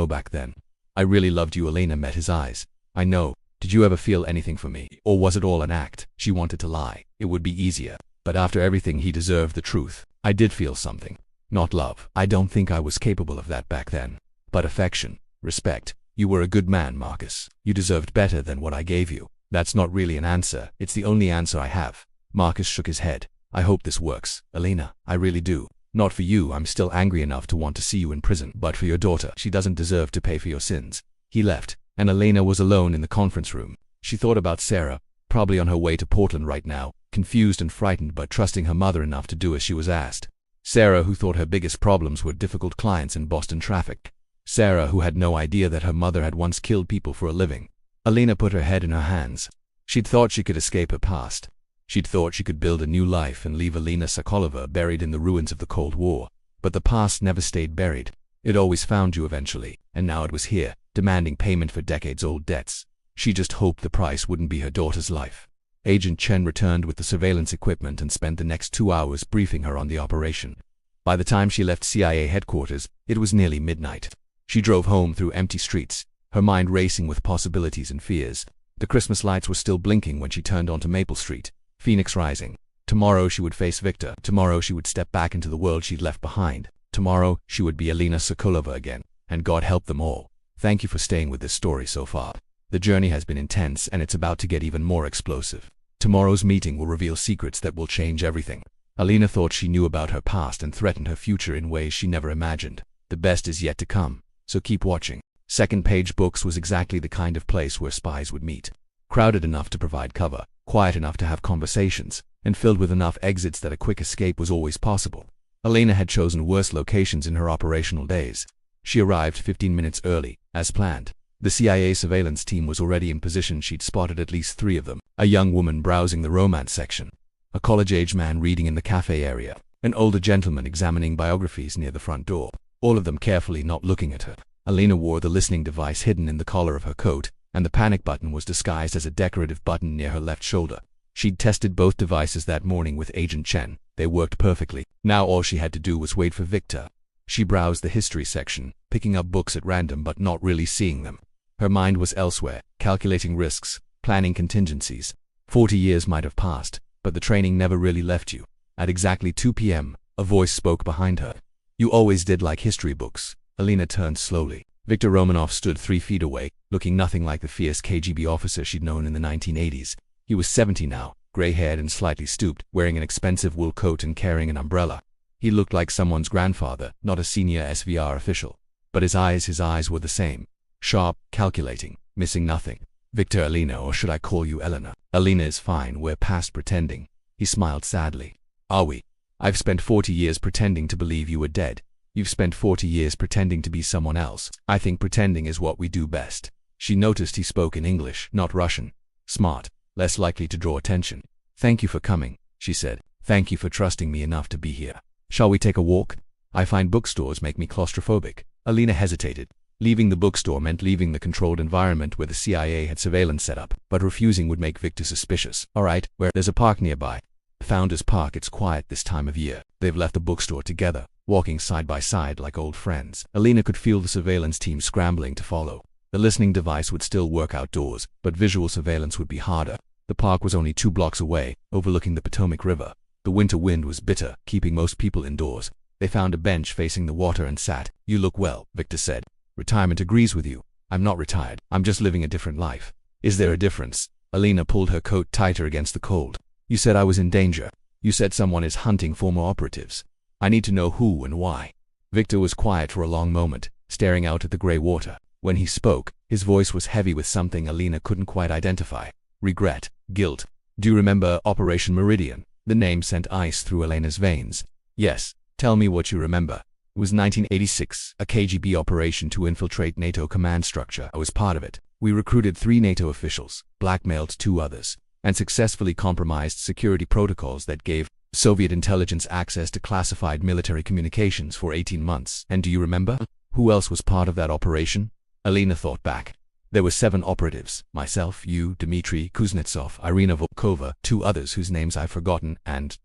back then. I really loved you. Elena met his eyes. I know. Did you ever feel anything for me? Or was it all an act? She wanted to lie. It would be easier. But after everything, he deserved the truth. I did feel something. Not love. I don't think I was capable of that back then. But affection. Respect. You were a good man, Marcus. You deserved better than what I gave you. That's not really an answer. It's the only answer I have. Marcus shook his head. I hope this works, Elena. I really do. Not for you. I'm still angry enough to want to see you in prison. But for your daughter. She doesn't deserve to pay for your sins. He left, and Elena was alone in the conference room. She thought about Sarah, probably on her way to Portland right now, confused and frightened but trusting her mother enough to do as she was asked. Sarah, who thought her biggest problems were difficult clients in Boston traffic. Sarah, who had no idea that her mother had once killed people for a living. Elena put her head in her hands. She'd thought she could escape her past. She'd thought she could build a new life and leave Elena Sokolova buried in the ruins of the Cold War. But the past never stayed buried. It always found you eventually, and now it was here, demanding payment for decades-old debts. She just hoped the price wouldn't be her daughter's life. Agent Chen returned with the surveillance equipment and spent the next 2 hours briefing her on the operation. By the time she left CIA headquarters, it was nearly midnight. She drove home through empty streets, her mind racing with possibilities and fears. The Christmas lights were still blinking when she turned onto Maple Street. Phoenix rising. Tomorrow she would face Victor. Tomorrow she would step back into the world she'd left behind. Tomorrow she would be Elena Sokolova again. And God help them all. Thank you for staying with this story so far. The journey has been intense and it's about to get even more explosive. Tomorrow's meeting will reveal secrets that will change everything. Elena thought she knew about her past and threatened her future in ways she never imagined. The best is yet to come, so keep watching. Second Page Books was exactly the kind of place where spies would meet. Crowded enough to provide cover, quiet enough to have conversations, and filled with enough exits that a quick escape was always possible. Elena had chosen worse locations in her operational days. She arrived 15 minutes early, as planned. The CIA surveillance team was already in position. She'd spotted at least 3 of them. A young woman browsing the romance section. A college-age man reading in the cafe area. An older gentleman examining biographies near the front door. All of them carefully not looking at her. Elena wore the listening device hidden in the collar of her coat, and the panic button was disguised as a decorative button near her left shoulder. She'd tested both devices that morning with Agent Chen. They worked perfectly. Now all she had to do was wait for Victor. She browsed the history section, picking up books at random but not really seeing them. Her mind was elsewhere, calculating risks, planning contingencies. 40 years might have passed, but the training never really left you. At exactly 2 p.m., a voice spoke behind her. You always did like history books. Elena turned slowly. Viktor Romanov stood 3 feet away, looking nothing like the fierce KGB officer she'd known in the 1980s. He was 70 now, gray-haired and slightly stooped, wearing an expensive wool coat and carrying an umbrella. He looked like someone's grandfather, not a senior SVR official. But his eyes were the same. Sharp, calculating, missing nothing. Victor, Elena, or should I call you Elena? Elena is fine, we're past pretending. He smiled sadly. Are we? I've spent 40 years pretending to believe you were dead. You've spent 40 years pretending to be someone else. I think pretending is what we do best. She noticed he spoke in English, not Russian. Smart, less likely to draw attention. Thank you for coming, she said. Thank you for trusting me enough to be here. Shall we take a walk? I find bookstores make me claustrophobic. Elena hesitated. Leaving the bookstore meant leaving the controlled environment where the CIA had surveillance set up, but refusing would make Victor suspicious. All right, there's a park nearby. Founders Park. It's quiet this time of year. They've left the bookstore together, walking side by side like old friends. Elena could feel the surveillance team scrambling to follow. The listening device would still work outdoors, but visual surveillance would be harder. The park was only 2 blocks away, overlooking the Potomac River. The winter wind was bitter, keeping most people indoors. They found a bench facing the water and sat. You look well, Victor said. Retirement agrees with you. I'm not retired. I'm just living a different life. Is there a difference? Alina pulled her coat tighter against the cold. You said I was in danger. You said someone is hunting former operatives. I need to know who and why. Victor was quiet for a long moment, staring out at the gray water. When he spoke, his voice was heavy with something Alina couldn't quite identify. Regret, guilt. Do you remember Operation Meridian? The name sent ice through Elena's veins. Yes. Tell me what you remember. It was 1986, a KGB operation to infiltrate NATO command structure. I was part of it. We recruited 3 NATO officials, blackmailed 2 others, and successfully compromised security protocols that gave Soviet intelligence access to classified military communications for 18 months. And do you remember who else was part of that operation? Alina thought back. There were 7 operatives: myself, you, Dmitry Kuznetsov, Irina Volkova, 2 others whose names I've forgotten, and ...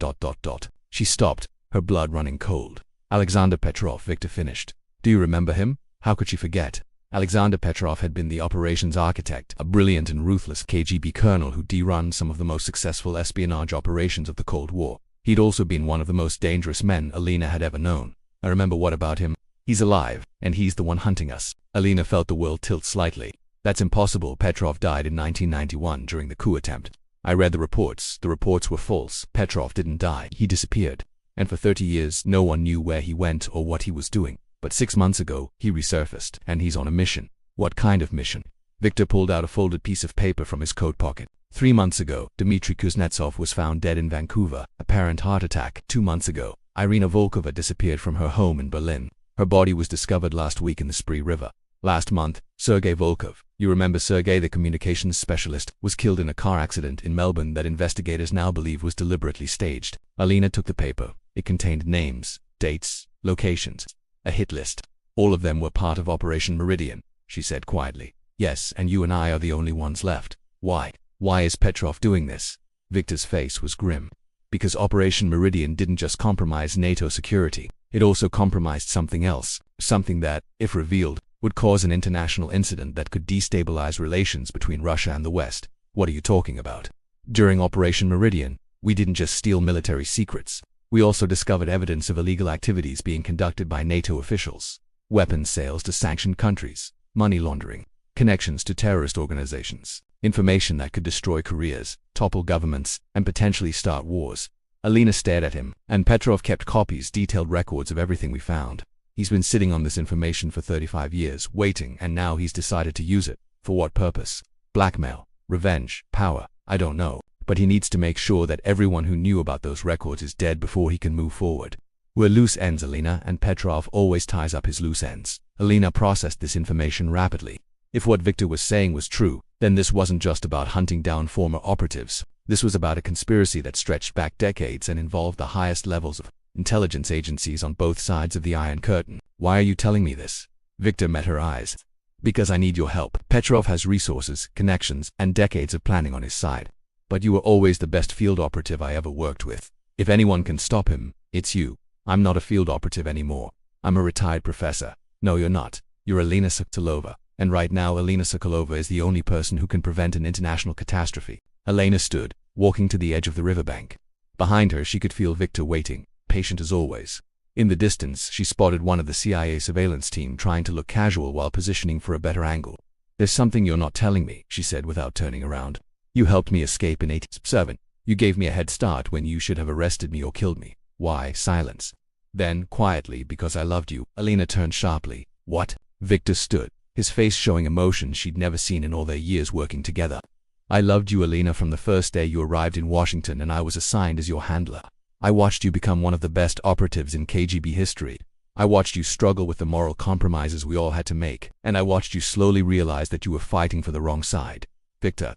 She stopped, her blood running cold. Alexander Petrov, Victor finished. Do you remember him? How could she forget? Alexander Petrov had been the operations architect, a brilliant and ruthless KGB colonel who derun some of the most successful espionage operations of the Cold War. He'd also been one of the most dangerous men Alina had ever known. I remember. What about him? He's alive, and he's the one hunting us. Alina felt the world tilt slightly. That's impossible. Petrov died in 1991 during the coup attempt. I read the reports. The reports were false. Petrov didn't die. He disappeared. And for 30 years, no one knew where he went or what he was doing. But 6 months ago, he resurfaced, and he's on a mission. What kind of mission? Victor pulled out a folded piece of paper from his coat pocket. 3 months ago, Dmitry Kuznetsov was found dead in Vancouver, apparent heart attack. 2 months ago, Irina Volkova disappeared from her home in Berlin. Her body was discovered last week in the Spree River. Last month, Sergei Volkov, you remember Sergei, the communications specialist, was killed in a car accident in Melbourne that investigators now believe was deliberately staged. Alina took the paper. It contained names, dates, locations, a hit list. All of them were part of Operation Meridian, she said quietly. Yes, and you and I are the only ones left. Why? Why is Petrov doing this? Victor's face was grim. Because Operation Meridian didn't just compromise NATO security, it also compromised something else, something that, if revealed, would cause an international incident that could destabilize relations between Russia and the West. What are you talking about? During Operation Meridian, we didn't just steal military secrets. We also discovered evidence of illegal activities being conducted by NATO officials. Weapons sales to sanctioned countries, money laundering, connections to terrorist organizations, information that could destroy careers, topple governments, and potentially start wars. Alina stared at him, and Petrov kept copies, detailed records of everything we found. He's been sitting on this information for 35 years, waiting, and now he's decided to use it. For what purpose? Blackmail, revenge, power, I don't know. But he needs to make sure that everyone who knew about those records is dead before he can move forward. We're loose ends, Alina, and Petrov always ties up his loose ends. Alina processed this information rapidly. If what Victor was saying was true, then this wasn't just about hunting down former operatives. This was about a conspiracy that stretched back decades and involved the highest levels of intelligence agencies on both sides of the Iron Curtain. Why are you telling me this? Victor met her eyes. Because I need your help. Petrov has resources, connections, and decades of planning on his side. But you were always the best field operative I ever worked with. If anyone can stop him, it's you. I'm not a field operative anymore. I'm a retired professor. No, you're not. You're Alina Sokolova. And right now, Alina Sokolova is the only person who can prevent an international catastrophe. Alina stood, walking to the edge of the riverbank. Behind her, she could feel Victor waiting, patient as always. In the distance, she spotted one of the CIA surveillance team trying to look casual while positioning for a better angle. There's something you're not telling me, she said without turning around. You helped me escape in 87. You gave me a head start when you should have arrested me or killed me. Why? Silence. Then, quietly, because I loved you. Alina turned sharply. What? Victor stood, his face showing emotion she'd never seen in all their years working together. I loved you, Alina, from the first day you arrived in Washington and I was assigned as your handler. I watched you become one of the best operatives in KGB history. I watched you struggle with the moral compromises we all had to make, and I watched you slowly realize that you were fighting for the wrong side. Victor, ...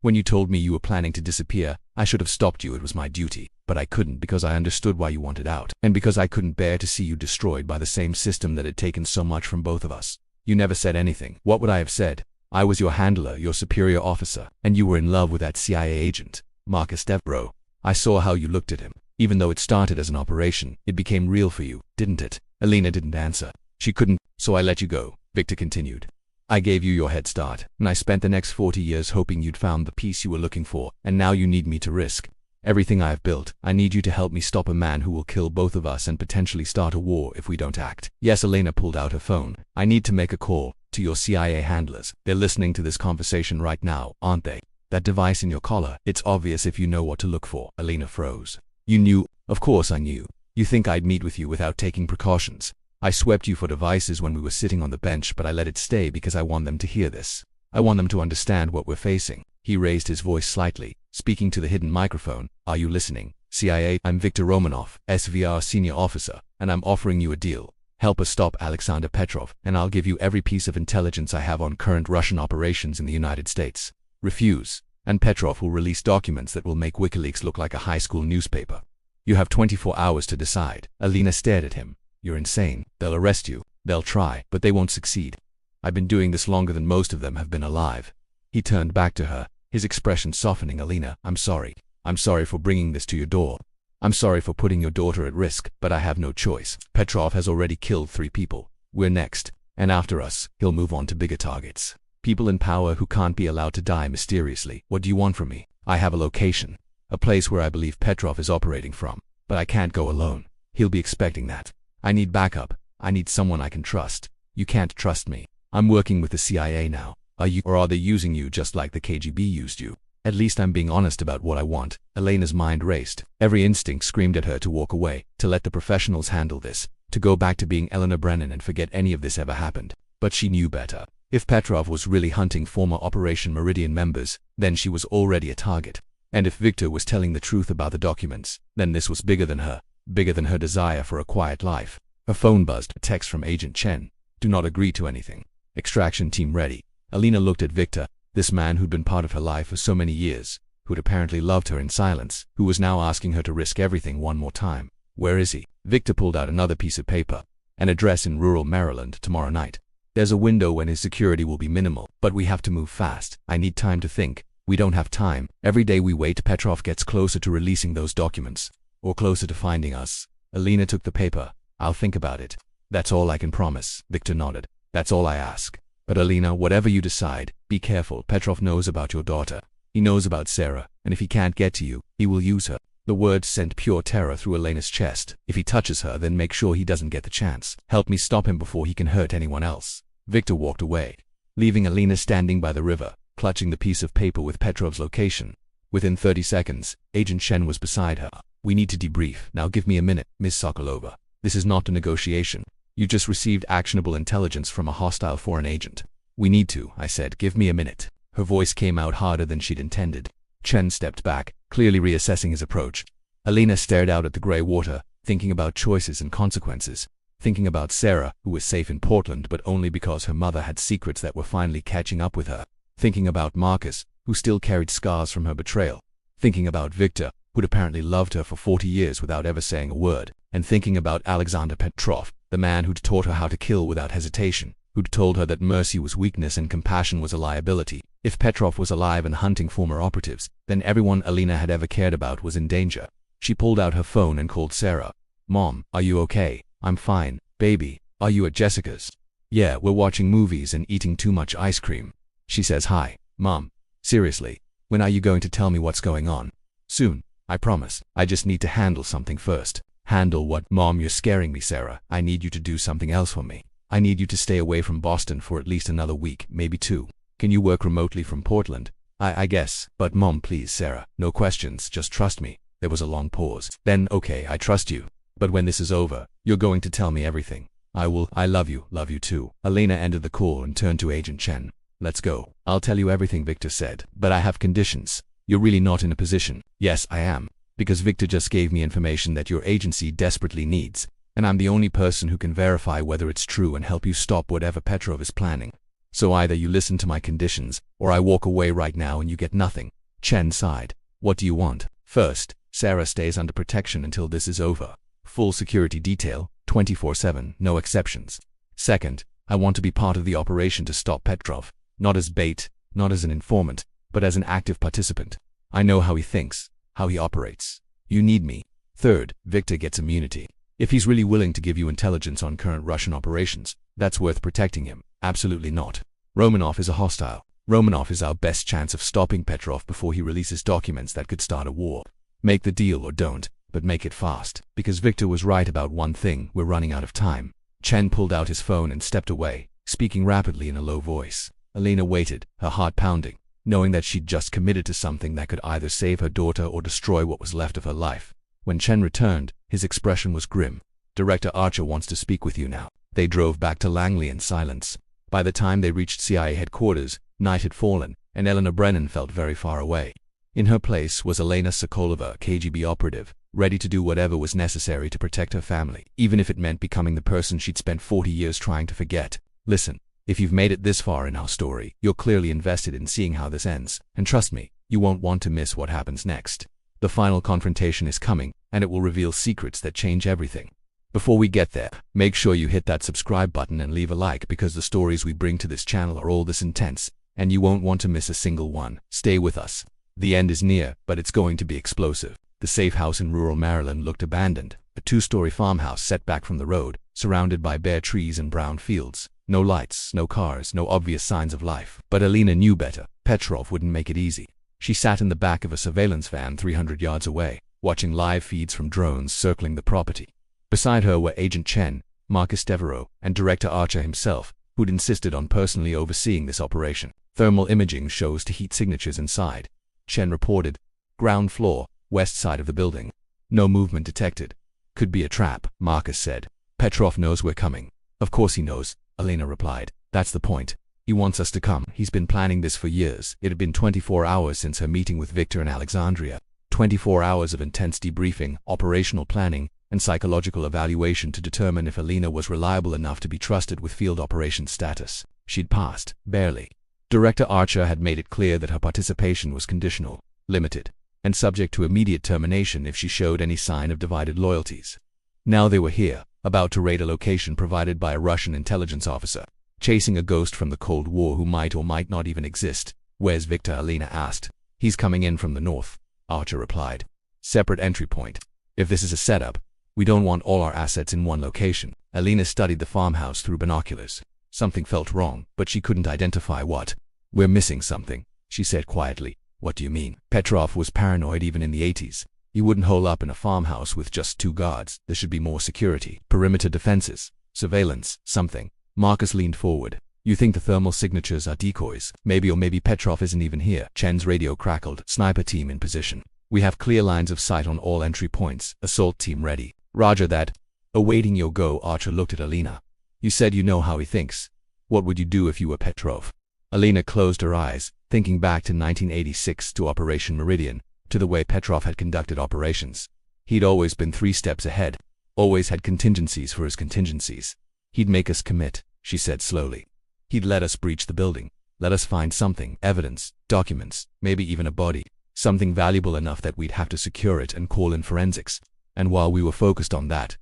When you told me you were planning to disappear, I should have stopped you. It was my duty. But I couldn't because I understood why you wanted out, and because I couldn't bear to see you destroyed by the same system that had taken so much from both of us. You never said anything. What would I have said? I was your handler, your superior officer, and you were in love with that CIA agent, Marcus Devbro. I saw how you looked at him. Even though it started as an operation, it became real for you, didn't it? Alina didn't answer. She couldn't, so I let you go, Victor continued. I gave you your head start, and I spent the next 40 years hoping you'd found the peace you were looking for, and now you need me to risk Everything I have built. I need you to help me stop a man who will kill both of us and potentially start a war if we don't act. Yes, Elena pulled out her phone. I need to make a call to your CIA handlers. They're listening to this conversation right now, aren't they? That device in your collar. It's obvious if you know what to look for. Elena froze. You knew? Of course I knew. You think I'd meet with you without taking precautions? I swept you for devices when we were sitting on the bench, but I let it stay because I want them to hear this. I want them to understand what we're facing. He raised his voice slightly, speaking to the hidden microphone. Are you listening? CIA, I'm Viktor Romanov, SVR senior officer, and I'm offering you a deal. Help us stop Alexander Petrov, and I'll give you every piece of intelligence I have on current Russian operations in the United States. Refuse, and Petrov will release documents that will make WikiLeaks look like a high school newspaper. You have 24 hours to decide. Elena stared at him. You're insane. They'll arrest you. They'll try, but they won't succeed. I've been doing this longer than most of them have been alive. He turned back to her, his expression softening. Elena, I'm sorry. I'm sorry for bringing this to your door. I'm sorry for putting your daughter at risk, but I have no choice. Petrov has already killed 3 people. We're next, and after us, he'll move on to bigger targets. People in power who can't be allowed to die mysteriously. What do you want from me? I have a location, a place where I believe Petrov is operating from, but I can't go alone. He'll be expecting that. I need backup. I need someone I can trust. You can't trust me. I'm working with the CIA now. Are you, or are they using you just like the KGB used you? At least I'm being honest about what I want. Elena's mind raced. Every instinct screamed at her to walk away, to let the professionals handle this, to go back to being Elena Brennan and forget any of this ever happened. But she knew better. If Petrov was really hunting former Operation Meridian members, then she was already a target. And if Viktor was telling the truth about the documents, then this was bigger than her desire for a quiet life. Her phone buzzed. A text from Agent Chen. Do not agree to anything. Extraction team ready. Elena looked at Viktor, this man who'd been part of her life for so many years, who'd apparently loved her in silence, who was now asking her to risk everything one more time. Where is he? Viktor pulled out another piece of paper. An address in rural Maryland tomorrow night. There's a window when his security will be minimal, but we have to move fast. I need time to think. We don't have time. Every day we wait, Petrov gets closer to releasing those documents. Or closer to finding us. Elena took the paper. I'll think about it. That's all I can promise. Viktor nodded. That's all I ask. But Elena, whatever you decide, be careful. Petrov knows about your daughter. He knows about Sarah, and if he can't get to you, he will use her. The words sent pure terror through Elena's chest. If he touches her, then make sure he doesn't get the chance. Help me stop him before he can hurt anyone else. Viktor walked away, leaving Elena standing by the river, clutching the piece of paper with Petrov's location. Within 30 seconds, Agent Chen was beside her. We need to debrief. Now give me a minute, Ms. Sokolova. This is not a negotiation. You just received actionable intelligence from a hostile foreign agent. We need to, I said. Give me a minute. Her voice came out harder than she'd intended. Chen stepped back, clearly reassessing his approach. Elena stared out at the gray water, thinking about choices and consequences. Thinking about Sarah, who was safe in Portland but only because her mother had secrets that were finally catching up with her. Thinking about Marcus, who still carried scars from her betrayal. Thinking about Viktor, who'd apparently loved her for 40 years without ever saying a word. And thinking about Alexander Petrov, the man who'd taught her how to kill without hesitation, who'd told her that mercy was weakness and compassion was a liability. If Petrov was alive and hunting former operatives, then everyone Elena had ever cared about was in danger. She pulled out her phone and called Sarah. Mom, are you okay? I'm fine. Baby, are you at Jessica's? Yeah, we're watching movies and eating too much ice cream. She says hi. Mom, seriously, when are you going to tell me what's going on? Soon, I promise. I just need to handle something first. Handle what? Mom, you're scaring me, Sarah. I need you to do something else for me. I need you to stay away from Boston for at least another week, maybe 2. Can you work remotely from Portland? I guess. But Mom, please, Sarah. No questions, just trust me. There was a long pause. Then, okay, I trust you. But when this is over, you're going to tell me everything. I will. I love you too. Elena ended the call and turned to Agent Chen. Let's go. I'll tell you everything, Viktor said. But I have conditions. You're really not in a position. Yes, I am. Because Viktor just gave me information that your agency desperately needs, and I'm the only person who can verify whether it's true and help you stop whatever Petrov is planning. So either you listen to my conditions, or I walk away right now and you get nothing. Chen sighed. What do you want? First, Sarah stays under protection until this is over. Full security detail, 24/7, no exceptions. Second, I want to be part of the operation to stop Petrov, not as bait, not as an informant, but as an active participant. I know how he thinks, how he operates. You need me. Third, Viktor gets immunity. If he's really willing to give you intelligence on current Russian operations, that's worth protecting him. Absolutely not. Romanov is a hostile. Romanov is our best chance of stopping Petrov before he releases documents that could start a war. Make the deal or don't, but make it fast. Because Victor was right about one thing, we're running out of time. Chen pulled out his phone and stepped away, speaking rapidly in a low voice. Alina waited, her heart pounding, knowing that she'd just committed to something that could either save her daughter or destroy what was left of her life. When Chen returned, his expression was grim. Director Archer wants to speak with you now. They drove back to Langley in silence. By the time they reached CIA headquarters, night had fallen, and Eleanor Brennan felt very far away. In her place was Elena Sokolova, KGB operative, ready to do whatever was necessary to protect her family, even if it meant becoming the person she'd spent 40 years trying to forget. Listen, if you've made it this far in our story, you're clearly invested in seeing how this ends, and trust me, you won't want to miss what happens next. The final confrontation is coming, and it will reveal secrets that change everything. Before we get there, make sure you hit that subscribe button and leave a like because the stories we bring to this channel are all this intense, and you won't want to miss a single one. Stay with us. The end is near, but it's going to be explosive. The safe house in rural Maryland looked abandoned, a two-story farmhouse set back from the road, surrounded by bare trees and brown fields. No lights, no cars, no obvious signs of life. But Alina knew better. Petrov wouldn't make it easy. She sat in the back of a surveillance van 300 yards away, watching live feeds from drones circling the property. Beside her were Agent Chen, Marcus Devereaux, and Director Archer himself, who'd insisted on personally overseeing this operation. Thermal imaging shows to heat signatures inside. Chen reported, ground floor, west side of the building. No movement detected. Could be a trap, Marcus said. Petrov knows we're coming. Of course he knows, Alina replied. That's the point. He wants us to come. He's been planning this for years. It had been 24 hours since her meeting with Victor in Alexandria. 24 hours of intense debriefing, operational planning, and psychological evaluation to determine if Alina was reliable enough to be trusted with field operations status. She'd passed, barely. Director Archer had made it clear that her participation was conditional, limited, and subject to immediate termination if she showed any sign of divided loyalties. Now they were here, about to raid a location provided by a Russian intelligence officer, chasing a ghost from the Cold War who might or might not even exist. Where's Victor? Alina asked. He's coming in from the north, Archer replied. Separate entry point. If this is a setup, we don't want all our assets in one location. Alina studied the farmhouse through binoculars. Something felt wrong, but she couldn't identify what. We're missing something, she said quietly. What do you mean? Petrov was paranoid even in the 80s. He wouldn't hole up in a farmhouse with just 2 guards. There should be more security, perimeter defenses, surveillance, something. Marcus leaned forward. You think the thermal signatures are decoys? Maybe, or maybe Petrov isn't even here. Chen's radio crackled. Sniper team in position. We have clear lines of sight on all entry points. Assault team ready. Roger that. Awaiting your go, Archer looked at Alina. You said you know how he thinks. What would you do if you were Petrov? Alina closed her eyes, thinking back to 1986, to Operation Meridian, to the way Petrov had conducted operations. He'd always been 3 steps ahead, always had contingencies for his contingencies. He'd make us commit, she said slowly. He'd let us breach the building, let us find something, evidence, documents, maybe even a body, something valuable enough that we'd have to secure it and call in forensics. And while we were focused on that,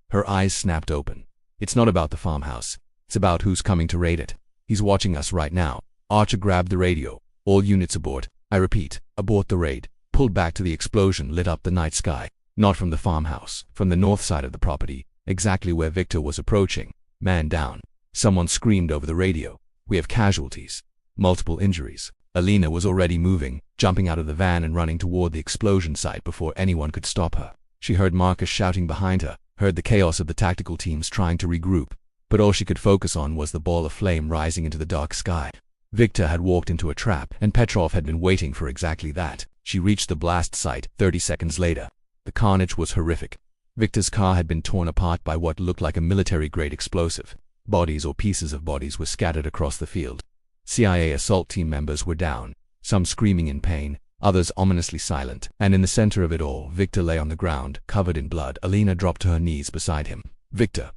her eyes snapped open. It's not about the farmhouse. It's about who's coming to raid it. He's watching us right now. Archer grabbed the radio. All units abort. I repeat, abort the raid. Pulled back to the explosion lit up the night sky. Not from the farmhouse, from the north side of the property, exactly where Victor was approaching. Man down. Someone screamed over the radio. We have casualties. Multiple injuries. Alina was already moving, jumping out of the van and running toward the explosion site before anyone could stop her. She heard Marcus shouting behind her, heard the chaos of the tactical teams trying to regroup, but all she could focus on was the ball of flame rising into the dark sky. Victor had walked into a trap, and Petrov had been waiting for exactly that. She reached the blast site 30 seconds later. The carnage was horrific. Victor's car had been torn apart by what looked like a military-grade explosive. Bodies or pieces of bodies were scattered across the field. CIA assault team members were down, some screaming in pain, others ominously silent, and in the center of it all, Victor lay on the ground, covered in blood. Alina dropped to her knees beside him. Victor,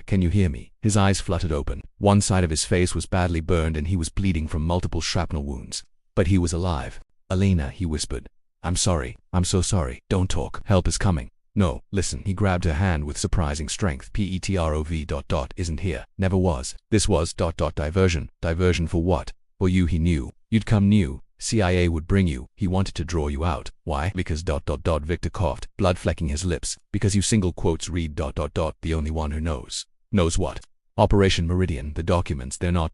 can you hear me? His eyes fluttered open. One side of his face was badly burned and he was bleeding from multiple shrapnel wounds. But he was alive. Alina, he whispered. I'm sorry. I'm so sorry. Don't talk. Help is coming. No, listen. He grabbed her hand with surprising strength. Petrov ... isn't here. Never was. This was ... diversion. Diversion for what? For you. He knew. You'd come new. CIA would bring you. He wanted to draw you out. Why? Because ... Victor coughed, blood flecking his lips. Because you single quotes read ... the only one who knows. Knows what? Operation Meridian. The documents, they're not ...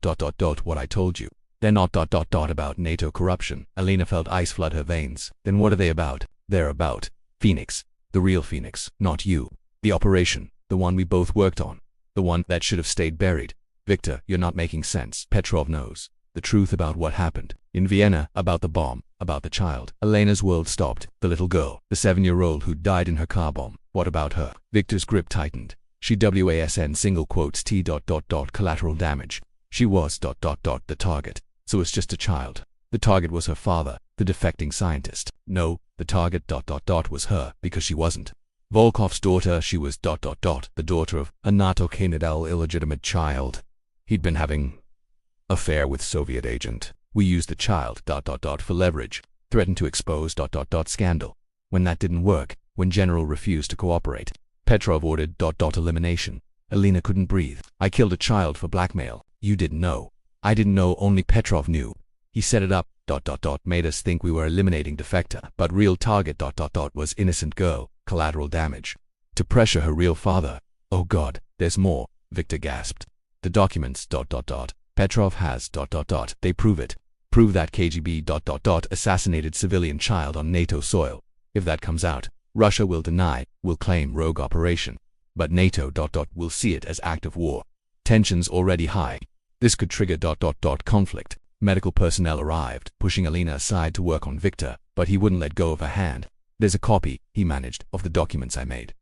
what I told you. They're not ... about NATO corruption. Alina felt ice flood her veins. Then what are they about? They're about Phoenix. The real Phoenix, not you. The operation, the one we both worked on. The one that should have stayed buried. Victor, you're not making sense. Petrov knows the truth about what happened in Vienna, about the bomb, about the child. Elena's world stopped. The little girl, the 7-year-old who died in her car bomb. What about her? Victor's grip tightened. She WASN single quotes T. collateral damage. She was the target. So it's just a child. The target was her father, the defecting scientist. No, the target was her, because she wasn't Volkov's daughter. She was the daughter of a NATO Canadal illegitimate child. He'd been having affair with Soviet agent. We used the child for leverage, threatened to expose scandal. When that didn't work, when General refused to cooperate, Petrov ordered elimination. Alina couldn't breathe. I killed a child for blackmail. You didn't know. I didn't know, only Petrov knew. He set it up made us think we were eliminating defector, but real target was innocent girl, collateral damage. To pressure her real father. Oh God, there's more, Victor gasped. The documents Petrov has they prove it. Prove that KGB assassinated civilian child on NATO soil. If that comes out, Russia will deny, will claim rogue operation. But NATO will see it as act of war. Tensions already high. This could trigger conflict. Medical personnel arrived, pushing Alina aside to work on Victor, but he wouldn't let go of her hand. There's a copy, he managed, of the documents I made.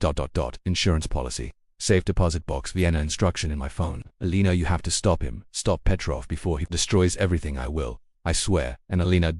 Insurance policy. Safe deposit box, Vienna instruction in my phone. Alina, you have to stop him. Stop Petrov before he destroys everything. I will. I swear. And Alina,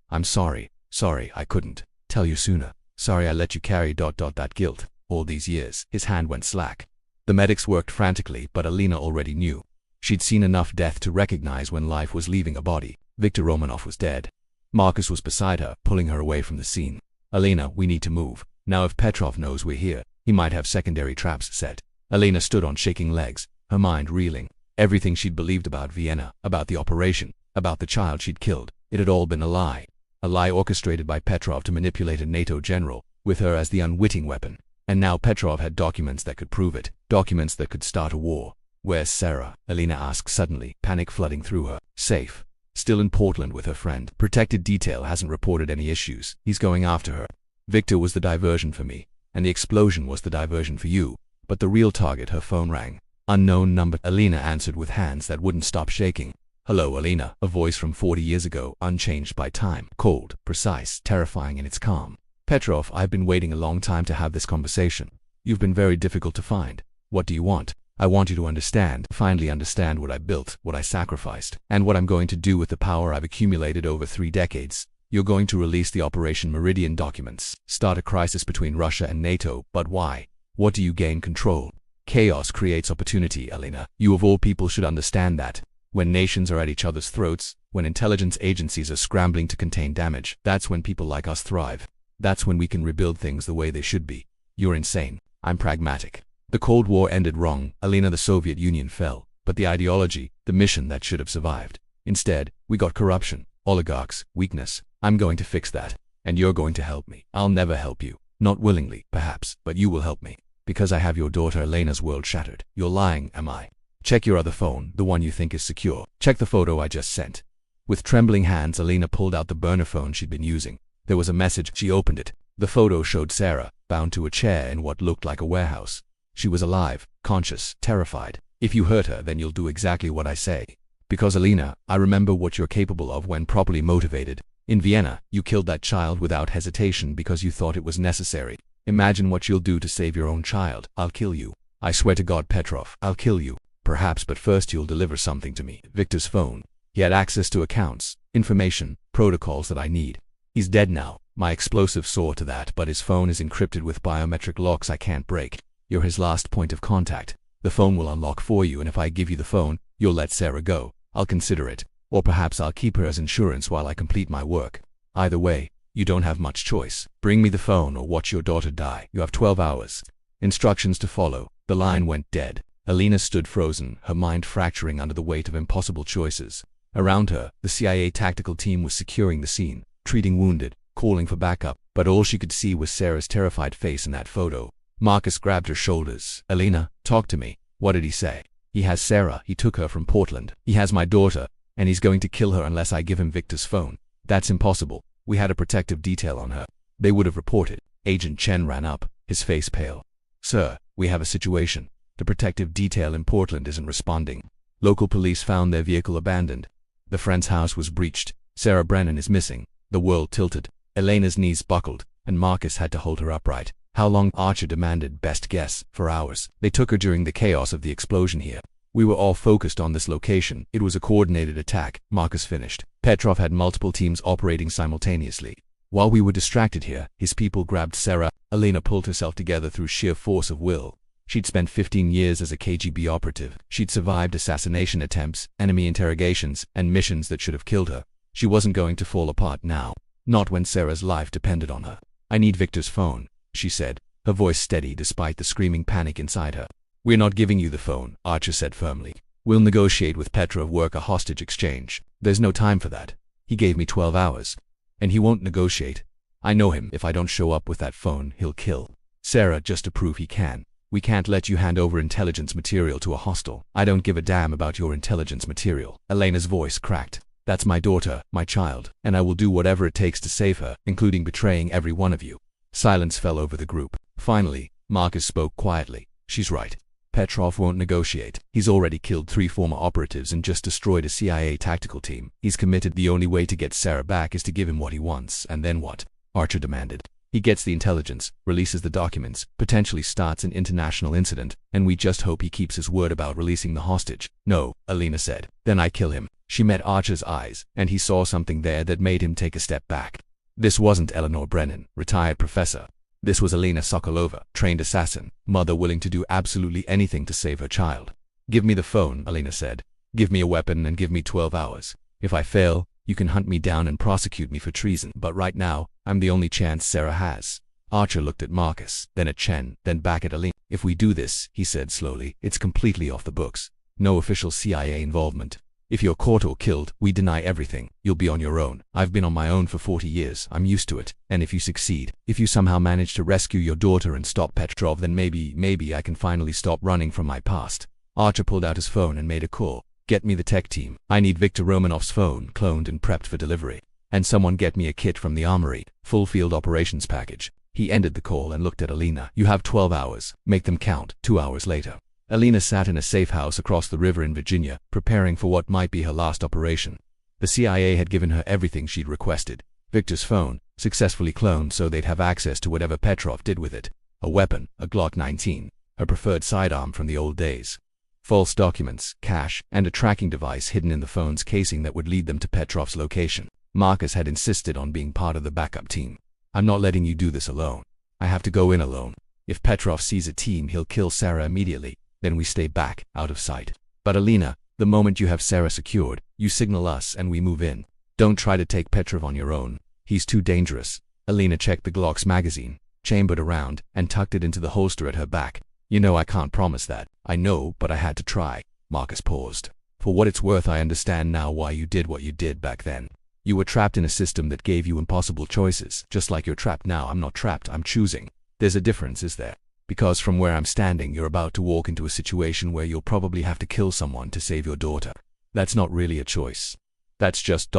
I'm sorry. Sorry, I couldn't tell you sooner. Sorry I let you carry that guilt all these years. His hand went slack. The medics worked frantically, but Alina already knew. She'd seen enough death to recognize when life was leaving a body. Viktor Romanov was dead. Marcus was beside her, pulling her away from the scene. Alina, we need to move. Now if Petrov knows we're here, he might have secondary traps set. Alina stood on shaking legs, her mind reeling. Everything she'd believed about Vienna, about the operation, about the child she'd killed, it had all been a lie. A lie orchestrated by Petrov to manipulate a NATO general, with her as the unwitting weapon. And now Petrov had documents that could prove it, documents that could start a war. Where's Sarah? Alina asked suddenly, panic flooding through her. Safe. Still in Portland with her friend. Protected detail, hasn't reported any issues. He's going after her. Victor was the diversion for me, and the explosion was the diversion for you. But the real target, her phone rang. Unknown number. Alina answered with hands that wouldn't stop shaking. Hello, Alina, a voice from 40 years ago, unchanged by time. Cold, precise, terrifying in its calm. Petrov, I've been waiting a long time to have this conversation. You've been very difficult to find. What do you want? I want you to understand, finally understand what I built, what I sacrificed, and what I'm going to do with the power I've accumulated over 3 decades. You're going to release the Operation Meridian documents, start a crisis between Russia and NATO, but why? What do you gain? Control. Chaos creates opportunity, Alina. You of all people should understand that. When nations are at each other's throats, when intelligence agencies are scrambling to contain damage, that's when people like us thrive. That's when we can rebuild things the way they should be. You're insane. I'm pragmatic. The Cold War ended wrong, Alina. The Soviet Union fell, but the ideology, the mission that should have survived. Instead, we got corruption, oligarchs, weakness. I'm going to fix that, and you're going to help me. I'll never help you. Not willingly, perhaps, but you will help me. Because I have your daughter Elena's world shattered. You're lying, am I? Check your other phone, the one you think is secure. Check the photo I just sent. With trembling hands, Alina pulled out the burner phone she'd been using. There was a message. She opened it. The photo showed Sarah, bound to a chair in what looked like a warehouse. She was alive, conscious, terrified. If you hurt her, then you'll do exactly what I say. Because Alina, I remember what you're capable of when properly motivated. In Vienna, you killed that child without hesitation because you thought it was necessary. Imagine what you'll do to save your own child. I'll kill you. I swear to God, Petrov, I'll kill you. Perhaps, but first you'll deliver something to me. Victor's phone. He had access to accounts, information, protocols that I need. He's dead now. My explosive saw to that, but his phone is encrypted with biometric locks I can't break. You're his last point of contact. The phone will unlock for you, and if I give you the phone, you'll let Sarah go. I'll consider it. Or perhaps I'll keep her as insurance while I complete my work. Either way, you don't have much choice. Bring me the phone or watch your daughter die. You have 12 hours. Instructions to follow. The line went dead. Alina stood frozen, her mind fracturing under the weight of impossible choices. Around her, the CIA tactical team was securing the scene, treating wounded, calling for backup, but all she could see was Sarah's terrified face in that photo. Marcus grabbed her shoulders. Alina, talk to me. What did he say? He has Sarah. He took her from Portland. He has my daughter, and he's going to kill her unless I give him Victor's phone. That's impossible. We had a protective detail on her. they would have reported. Agent Chen ran up, his face pale. "Sir, we have a situation. The protective detail in Portland isn't responding. Local police found their vehicle abandoned. The friend's house was breached. Sarah Brennan is missing." The world tilted. Elena's knees buckled, and Marcus had to hold her upright. "How long?" Archer demanded. "Best guess. For hours. They took her during the chaos of the explosion here. We were all focused on this location. It was a coordinated attack," Marcus finished. "Petrov had multiple teams operating simultaneously. While we were distracted here, his people grabbed Sarah." Elena pulled herself together through sheer force of will. She'd spent 15 years as a KGB operative. She'd survived assassination attempts, enemy interrogations, and missions that should have killed her. She wasn't going to fall apart now. Not when Sarah's life depended on her. "I need Victor's phone," she said, her voice steady despite the screaming panic inside her. "We're not giving you the phone," Archer said firmly. "We'll negotiate with Petrov, work a hostage exchange. There's no time for that. He gave me 12 hours. And he won't negotiate. I know him. If I don't show up with that phone, he'll kill Sarah just to prove he can. We can't let you hand over intelligence material to a hostile." "I don't give a damn about your intelligence material." Elena's voice cracked. "That's my daughter, my child, and I will do whatever it takes to save her, including betraying every one of you." Silence fell over the group. Finally, Marcus spoke quietly. "She's right. Petrov won't negotiate. He's already killed 3 former operatives and just destroyed a CIA tactical team. He's committed. The only way to get Sarah back is to give him what he wants, and then what?" Archer demanded. "He gets the intelligence, releases the documents, potentially starts an international incident, and we just hope he keeps his word about releasing the hostage." "No," Elena said. "Then I kill him." She met Archer's eyes, and he saw something there that made him take a step back. This wasn't Eleanor Brennan, retired professor. This was Elena Sokolova, trained assassin, mother willing to do absolutely anything to save her child. "Give me the phone," Elena said. "Give me a weapon and give me 12 hours. If I fail, you can hunt me down and prosecute me for treason. But right now, I'm the only chance Sarah has." Archer looked at Marcus, then at Chen, then back at Elena. "If we do this," he said slowly, "it's completely off the books. No official CIA involvement. If you're caught or killed, we deny everything. You'll be on your own. I've been on my own for 40 years. I'm used to it. And if you succeed, if you somehow manage to rescue your daughter and stop Petrov, then maybe I can finally stop running from my past." Archer pulled out his phone and made a call. "Get me the tech team. I need Viktor Romanov's phone, cloned and prepped for delivery. And someone get me a kit from the armory, full field operations package." He ended the call and looked at Elena. "You have 12 hours. Make them count." 2 hours later, Elena sat in a safe house across the river in Virginia, preparing for what might be her last operation. The CIA had given her everything she'd requested. Victor's phone, successfully cloned so they'd have access to whatever Petrov did with it. A weapon, a Glock 19, her preferred sidearm from the old days. False documents, cash, and a tracking device hidden in the phone's casing that would lead them to Petrov's location. Marcus had insisted on being part of the backup team. "I'm not letting you do this alone. I have to go in alone. If Petrov sees a team, he'll kill Sarah immediately. Then we stay back, out of sight. But Elena, the moment you have Sarah secured, you signal us and we move in. Don't try to take Petrov on your own. He's too dangerous." Elena checked the Glock's magazine, chambered around, and tucked it into the holster at her back. "You know I can't promise that." "I know, but I had to try." Marcus paused. "For what it's worth, I understand now why you did what you did back then. You were trapped in a system that gave you impossible choices. Just like you're trapped now. I'm not trapped, I'm choosing. There's a difference, is there? Because from where I'm standing, you're about to walk into a situation where you'll probably have to kill someone to save your daughter. That's not really a choice. That's just ...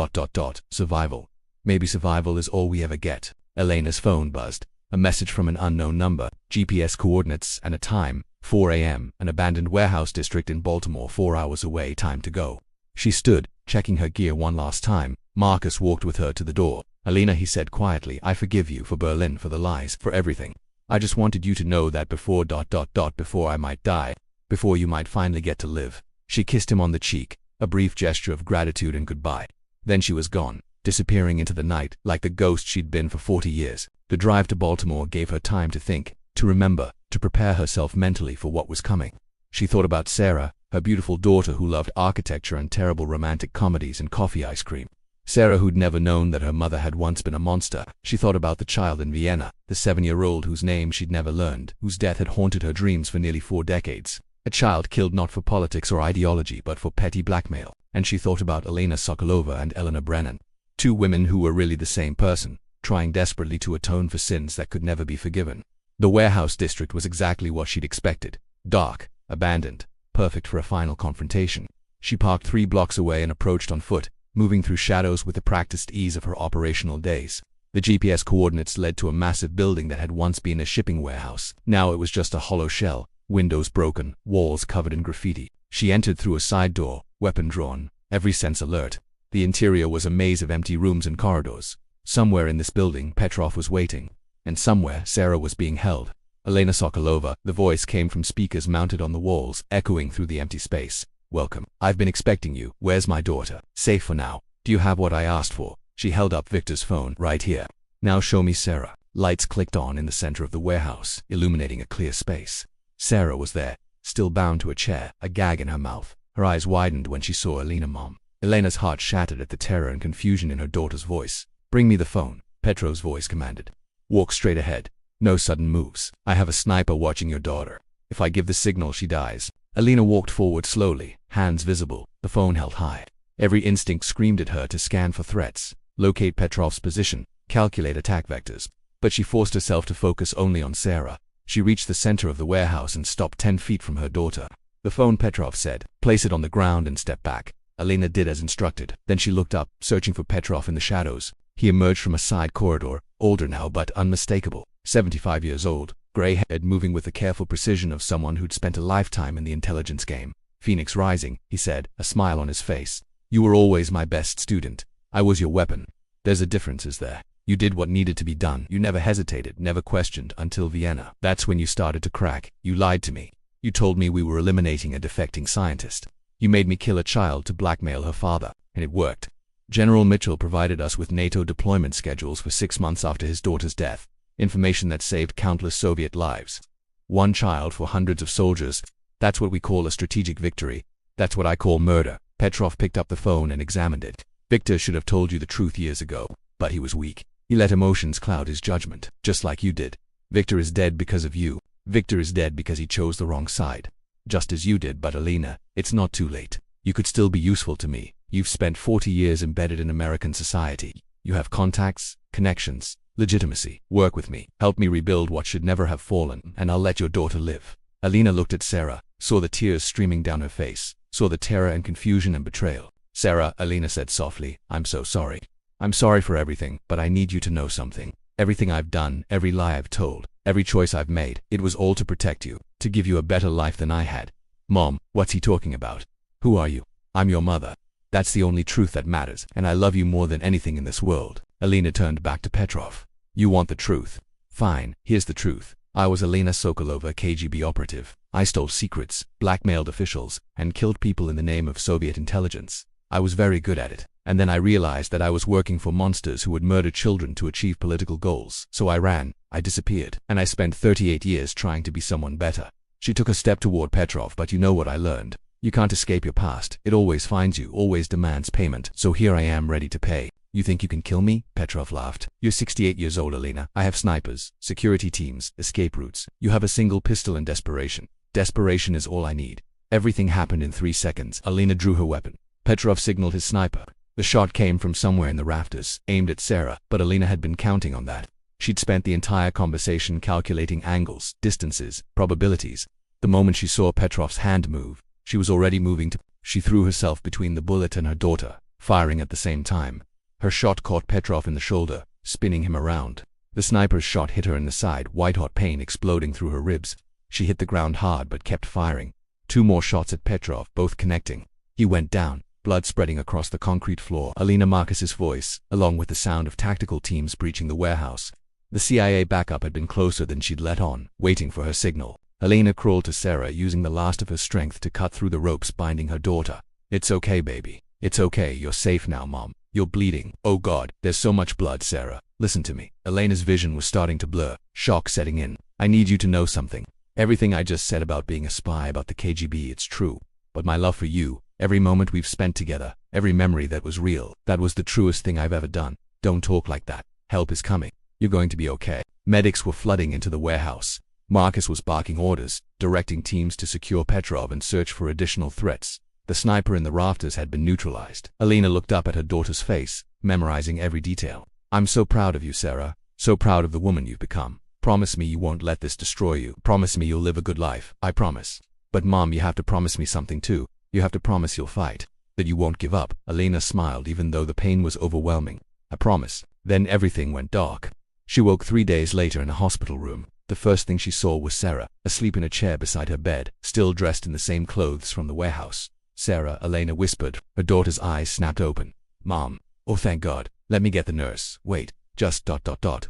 survival. Maybe survival is all we ever get." Elena's phone buzzed. A message from an unknown number, GPS coordinates, and a time, 4 a.m., an abandoned warehouse district in Baltimore 4 hours away, time to go. She stood, checking her gear one last time. Marcus walked with her to the door. "Elena," he said quietly, "I forgive you for Berlin, for the lies, for everything. I just wanted you to know that before ... before I might die, before you might finally get to live." She kissed him on the cheek, a brief gesture of gratitude and goodbye. Then she was gone, disappearing into the night like the ghost she'd been for 40 years. The drive to Baltimore gave her time to think, to remember, to prepare herself mentally for what was coming. She thought about Sarah, her beautiful daughter who loved architecture and terrible romantic comedies and coffee ice cream. Sarah, who'd never known that her mother had once been a monster. She thought about the child in Vienna, the 7-year-old whose name she'd never learned, whose death had haunted her dreams for nearly 4 decades. A child killed not for politics or ideology but for petty blackmail. And she thought about Elena Sokolova and Eleanor Brennan. 2 women who were really the same person, trying desperately to atone for sins that could never be forgiven. The warehouse district was exactly what she'd expected. Dark, abandoned, perfect for a final confrontation. She parked 3 blocks away and approached on foot, moving through shadows with the practiced ease of her operational days. The GPS coordinates led to a massive building that had once been a shipping warehouse. Now it was just a hollow shell, windows broken, walls covered in graffiti. She entered through a side door, weapon drawn, every sense alert. The interior was a maze of empty rooms and corridors. Somewhere in this building, Petrov was waiting. And somewhere, Sarah was being held. Elena Sokolova, the voice came from speakers mounted on the walls, echoing through the empty space. Welcome. I've been expecting you. Where's my daughter? Safe for now. Do you have what I asked for? She held up Victor's phone. Right here. Now show me Sarah. Lights clicked on in the center of the warehouse, illuminating a clear space. Sarah was there, still bound to a chair, a gag in her mouth. Her eyes widened when she saw Elena. Mom. Elena's heart shattered at the terror and confusion in her daughter's voice. Bring me the phone, Petrov's voice commanded. Walk straight ahead. No sudden moves. I have a sniper watching your daughter. If I give the signal, she dies. Elena walked forward slowly, hands visible, the phone held high. Every instinct screamed at her to scan for threats, locate Petrov's position, calculate attack vectors. But she forced herself to focus only on Sarah. She reached the center of the warehouse and stopped 10 feet from her daughter. The phone, Petrov said. Place it on the ground and step back. Elena did as instructed. Then she looked up, searching for Petrov in the shadows. He emerged from a side corridor, older now but unmistakable. 75 years old, gray-haired, moving with the careful precision of someone who'd spent a lifetime in the intelligence game. Phoenix Rising, he said, a smile on his face. You were always my best student. I was your weapon. There's a difference, is there? You did what needed to be done. You never hesitated, never questioned, until Vienna. That's when you started to crack. You lied to me. You told me we were eliminating a defecting scientist. You made me kill a child to blackmail her father, and it worked. General Mitchell provided us with NATO deployment schedules for 6 months after his daughter's death. Information that saved countless Soviet lives. One child for hundreds of soldiers. That's what we call a strategic victory. That's what I call murder. Petrov picked up the phone and examined it. Victor should have told you the truth years ago, but he was weak. He let emotions cloud his judgment, just like you did. Victor is dead because of you. Victor is dead because he chose the wrong side. Just as you did, but Elena, it's not too late. You could still be useful to me. You've spent 40 years embedded in American society. You have contacts, connections, legitimacy. Work with me. Help me rebuild what should never have fallen, and I'll let your daughter live. Elena looked at Sarah, saw the tears streaming down her face, saw the terror and confusion and betrayal. Sarah, Elena said softly, I'm so sorry. I'm sorry for everything, but I need you to know something. Everything I've done, every lie I've told, every choice I've made, it was all to protect you, to give you a better life than I had. Mom, what's he talking about? Who are you? I'm your mother. That's the only truth that matters, and I love you more than anything in this world. Elena turned back to Petrov. You want the truth? Fine, here's the truth. I was Elena Sokolova, KGB operative. I stole secrets, blackmailed officials, and killed people in the name of Soviet intelligence. I was very good at it. And then I realized that I was working for monsters who would murder children to achieve political goals. So I ran, I disappeared, and I spent 38 years trying to be someone better. She took a step toward Petrov, but you know what I learned. You can't escape your past. It always finds you, always demands payment. So here I am, ready to pay. You think you can kill me? Petrov laughed. You're 68 years old, Elena. I have snipers, security teams, escape routes. You have a single pistol and desperation. Desperation is all I need. Everything happened in 3 seconds. Elena drew her weapon. Petrov signaled his sniper. The shot came from somewhere in the rafters, aimed at Sarah, but Elena had been counting on that. She'd spent the entire conversation calculating angles, distances, probabilities. The moment she saw Petrov's hand move, she was already moving to. She threw herself between the bullet and her daughter, firing at the same time. Her shot caught Petrov in the shoulder, spinning him around. The sniper's shot hit her in the side, white-hot pain exploding through her ribs. She hit the ground hard but kept firing. 2 more shots at Petrov, both connecting. He went down, blood spreading across the concrete floor. Elena Marcus's voice, along with the sound of tactical teams breaching the warehouse. The CIA backup had been closer than she'd let on, waiting for her signal. Elena crawled to Sarah, using the last of her strength to cut through the ropes binding her daughter. It's okay, baby. It's okay, you're safe now, Mom. You're bleeding. Oh God, there's so much blood, Sarah. Listen to me. Elena's vision was starting to blur, shock setting in. I need you to know something. Everything I just said about being a spy, about the KGB, it's true. But my love for you, every moment we've spent together, every memory that was real, that was the truest thing I've ever done. Don't talk like that. Help is coming. You're going to be okay. Medics were flooding into the warehouse. Marcus was barking orders, directing teams to secure Petrov and search for additional threats. The sniper in the rafters had been neutralized. Elena looked up at her daughter's face, memorizing every detail. I'm so proud of you, Sarah. So proud of the woman you've become. Promise me you won't let this destroy you. Promise me you'll live a good life. I promise. But Mom, you have to promise me something too. You have to promise you'll fight. That you won't give up. Elena smiled even though the pain was overwhelming. I promise. Then everything went dark. She woke 3 days later in a hospital room. The first thing she saw was Sarah, asleep in a chair beside her bed, still dressed in the same clothes from the warehouse. "Sarah," Elena whispered. Her daughter's eyes snapped open. "Mom. Oh, thank God. Let me get the nurse. Wait. Just ...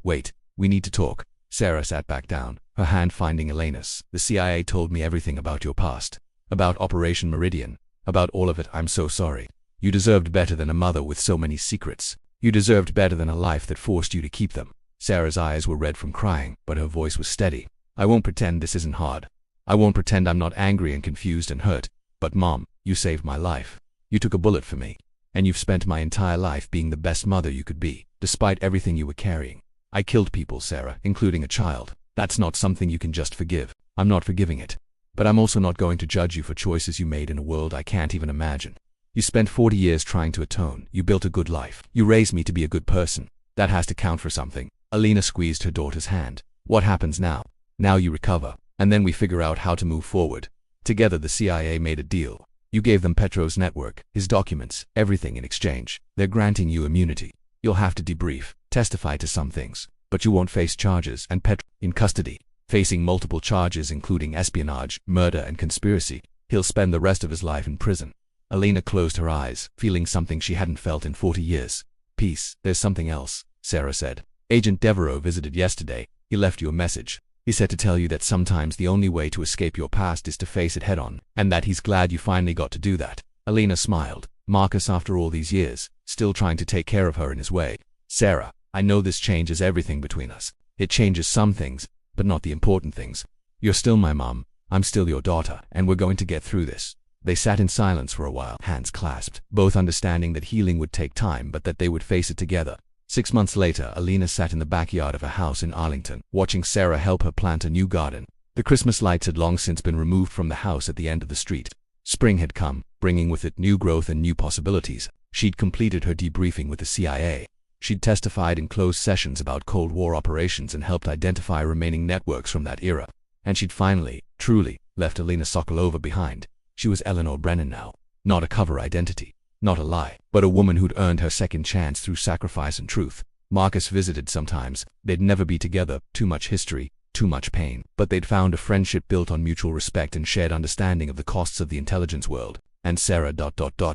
Wait. We need to talk." Sarah sat back down, her hand finding Elena's. "The CIA told me everything about your past. About Operation Meridian. About all of it. I'm so sorry. You deserved better than a mother with so many secrets. You deserved better than a life that forced you to keep them." Sarah's eyes were red from crying, but her voice was steady. "I won't pretend this isn't hard. I won't pretend I'm not angry and confused and hurt. But Mom, you saved my life. You took a bullet for me. And you've spent my entire life being the best mother you could be, despite everything you were carrying. I killed people, Sarah, including a child. That's not something you can just forgive. I'm not forgiving it. But I'm also not going to judge you for choices you made in a world I can't even imagine. You spent 40 years trying to atone. You built a good life. You raised me to be a good person. That has to count for something." Elena squeezed her daughter's hand. "What happens now? Now you recover, and then we figure out how to move forward. Together the CIA made a deal. You gave them Petrov's network, his documents, everything in exchange. They're granting you immunity. You'll have to debrief, testify to some things, but you won't face charges, and Petrov in custody, facing multiple charges including espionage, murder and conspiracy. He'll spend the rest of his life in prison." Elena closed her eyes, feeling something she hadn't felt in 40 years. "Peace, there's something else," Sarah said. "Agent Devereaux visited yesterday. He left you a message. He said to tell you that sometimes the only way to escape your past is to face it head-on, and that he's glad you finally got to do that." Elena smiled. Marcus, after all these years, still trying to take care of her in his way. "Sarah, I know this changes everything between us. It changes some things, but not the important things. You're still my mom, I'm still your daughter, and we're going to get through this." They sat in silence for a while, hands clasped, both understanding that healing would take time but that they would face it together. 6 months later, Elena sat in the backyard of a house in Arlington, watching Sarah help her plant a new garden. The Christmas lights had long since been removed from the house at the end of the street. Spring had come, bringing with it new growth and new possibilities. She'd completed her debriefing with the CIA. She'd testified in closed sessions about Cold War operations and helped identify remaining networks from that era. And she'd finally, truly, left Elena Sokolova behind. She was Eleanor Brennan now. Not a cover identity. Not a lie, but a woman who'd earned her second chance through sacrifice and truth. Marcus visited sometimes. They'd never be together, too much history, too much pain. But they'd found a friendship built on mutual respect and shared understanding of the costs of the intelligence world. And Sarah ...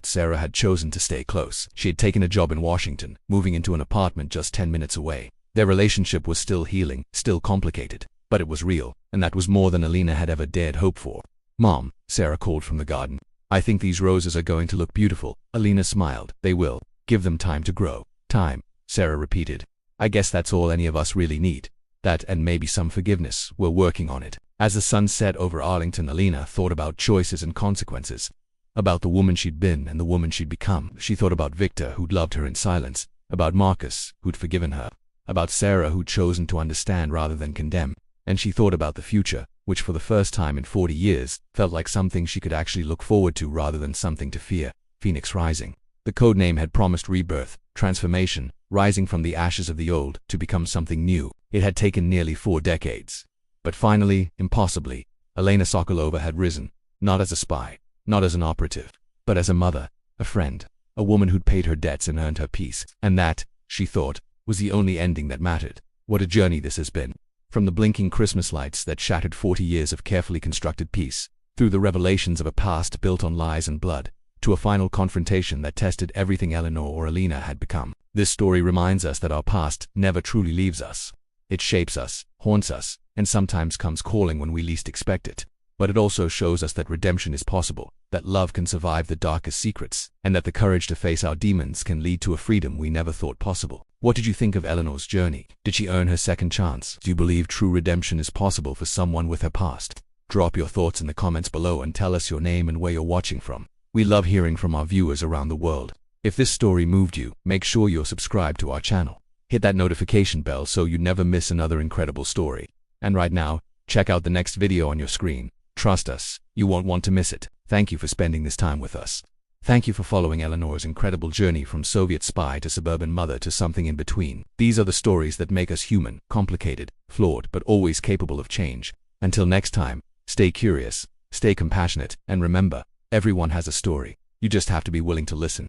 Sarah had chosen to stay close. She had taken a job in Washington, moving into an apartment just 10 minutes away. Their relationship was still healing, still complicated, but it was real, and that was more than Elena had ever dared hope for. "Mom," Sarah called from the garden. "I think these roses are going to look beautiful." Elena smiled. "They will. Give them time to grow." "Time," Sarah repeated. "I guess that's all any of us really need. That and maybe some forgiveness. We're working on it." As the sun set over Arlington, Elena thought about choices and consequences. About the woman she'd been and the woman she'd become. She thought about Victor, who'd loved her in silence. About Marcus, who'd forgiven her. About Sarah, who'd chosen to understand rather than condemn. And she thought about the future, which for the first time in 40 years, felt like something she could actually look forward to rather than something to fear. Phoenix Rising. The code name had promised rebirth, transformation, rising from the ashes of the old to become something new. It had taken nearly 4 decades. But finally, impossibly, Elena Sokolova had risen, not as a spy, not as an operative, but as a mother, a friend, a woman who'd paid her debts and earned her peace. And that, she thought, was the only ending that mattered. What a journey this has been. From the blinking Christmas lights that shattered 40 years of carefully constructed peace, through the revelations of a past built on lies and blood, to a final confrontation that tested everything Eleanor or Elena had become. This story reminds us that our past never truly leaves us. It shapes us, haunts us, and sometimes comes calling when we least expect it. But it also shows us that redemption is possible, that love can survive the darkest secrets, and that the courage to face our demons can lead to a freedom we never thought possible. What did you think of Eleanor's journey? Did she earn her second chance? Do you believe true redemption is possible for someone with her past? Drop your thoughts in the comments below and tell us your name and where you're watching from. We love hearing from our viewers around the world. If this story moved you, make sure you're subscribed to our channel. Hit that notification bell so you never miss another incredible story. And right now, check out the next video on your screen. Trust us, you won't want to miss it. Thank you for spending this time with us. Thank you for following Eleanor's incredible journey from Soviet spy to suburban mother to something in between. These are the stories that make us human, complicated, flawed, but always capable of change. Until next time, stay curious, stay compassionate, and remember, everyone has a story. You just have to be willing to listen.